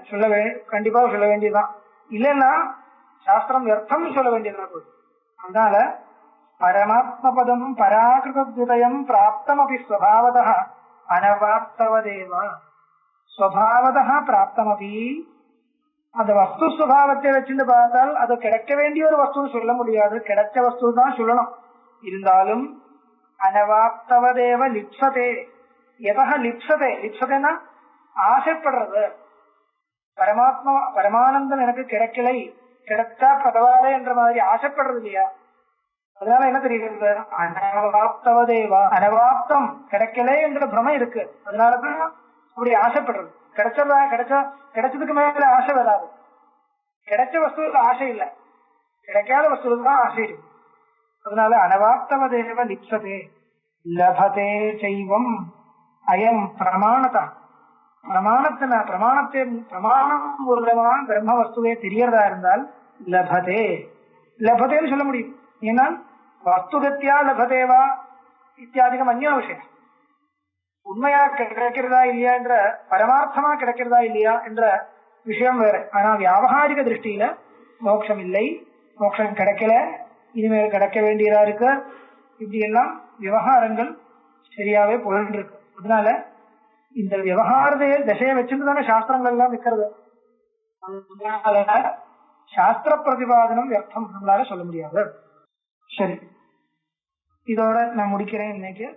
கண்டிப்பா சொல்ல வேண்டியதுதான். இல்லைன்னா சாஸ்திரம் வியர்த்தம் சொல்ல வேண்டியதா போகுது. அதனால பரமாத்ம பதம் பராகிருதம் பிராப்தம் அப்படி ஸ்வபாவதா அனவாப்தவதேவ. ஸ்வபாவதா பிராப்தம் அப்படி அந்த வஸ்து சுபாவத்தை வச்சுட்டு பார்த்தால் அது கிடைக்க வேண்டிய ஒரு வஸ்துன்னு சொல்ல முடியாது, கிடைச்ச வஸ்து தான் சொல்லணும். இருந்தாலும் அனவாப்தவதேவ லிப்சதே. எதா லிப்சதே, லிப்சதேனா ஆசைப்படுறது. பரமானந்தம் எனக்கு கிடைக்கலை, கிடைச்சா பரவாயில்ல என்ற மாதிரி ஆசைப்படுறது இல்லையா? அதனால என்ன தெரியுது? அனவாப்தவதேவா, அனவாப்தம் கிடைக்கலே என்ற பிரமை இருக்கு. அதனாலதான் அப்படி ஆசைப்படுறது. கிடைச்சதுக்கு மேல ஆசை வராது. கிடைச்ச வஸ்துவுக்கு ஆசை இல்லை, கிடைக்காத வஸ்துவுக்கு தான் ஆசை இருக்கு. அதனால அனவாப்தவதேவ லிப்சதே லபதே செய்வம் அயம் பிரமாணதா. பிரமாணம் மூலமா பிரம்ம வஸ்துவே தெரியறதா இருந்தால் லபதே, லபதேன்னு சொல்ல முடியும். ஏன்னா வஸ்துகத்தியா லபதேவா இத்தியாதிகம் அந்நிய விஷயம். உண்மையா கிடைக்கிறதா இல்லையா என்ற, பரமார்த்தமா கிடைக்கிறதா இல்லையா என்ற விஷயம் வேற. ஆனா வியாபகாரிக திருஷ்டியில மோட்சம் இல்லை, மோட்சம் கிடைக்கல, இனிமேல் கிடைக்க வேண்டியதா இருக்கு, இப்படி எல்லாம் விவகாரங்கள் சரியாவே போயிட்டு இருக்கு. அதனால இந்த விவகாரத்தையே தசையை வச்சுட்டு தானே சாஸ்திரங்கள் எல்லாம் இருக்கிறது. சாஸ்திர பிரதிபாதனம் வியர்த்தம் நம்மளால சொல்ல முடியாது. சரி, இதோட நான் முடிக்கிறேன் இன்னைக்கு.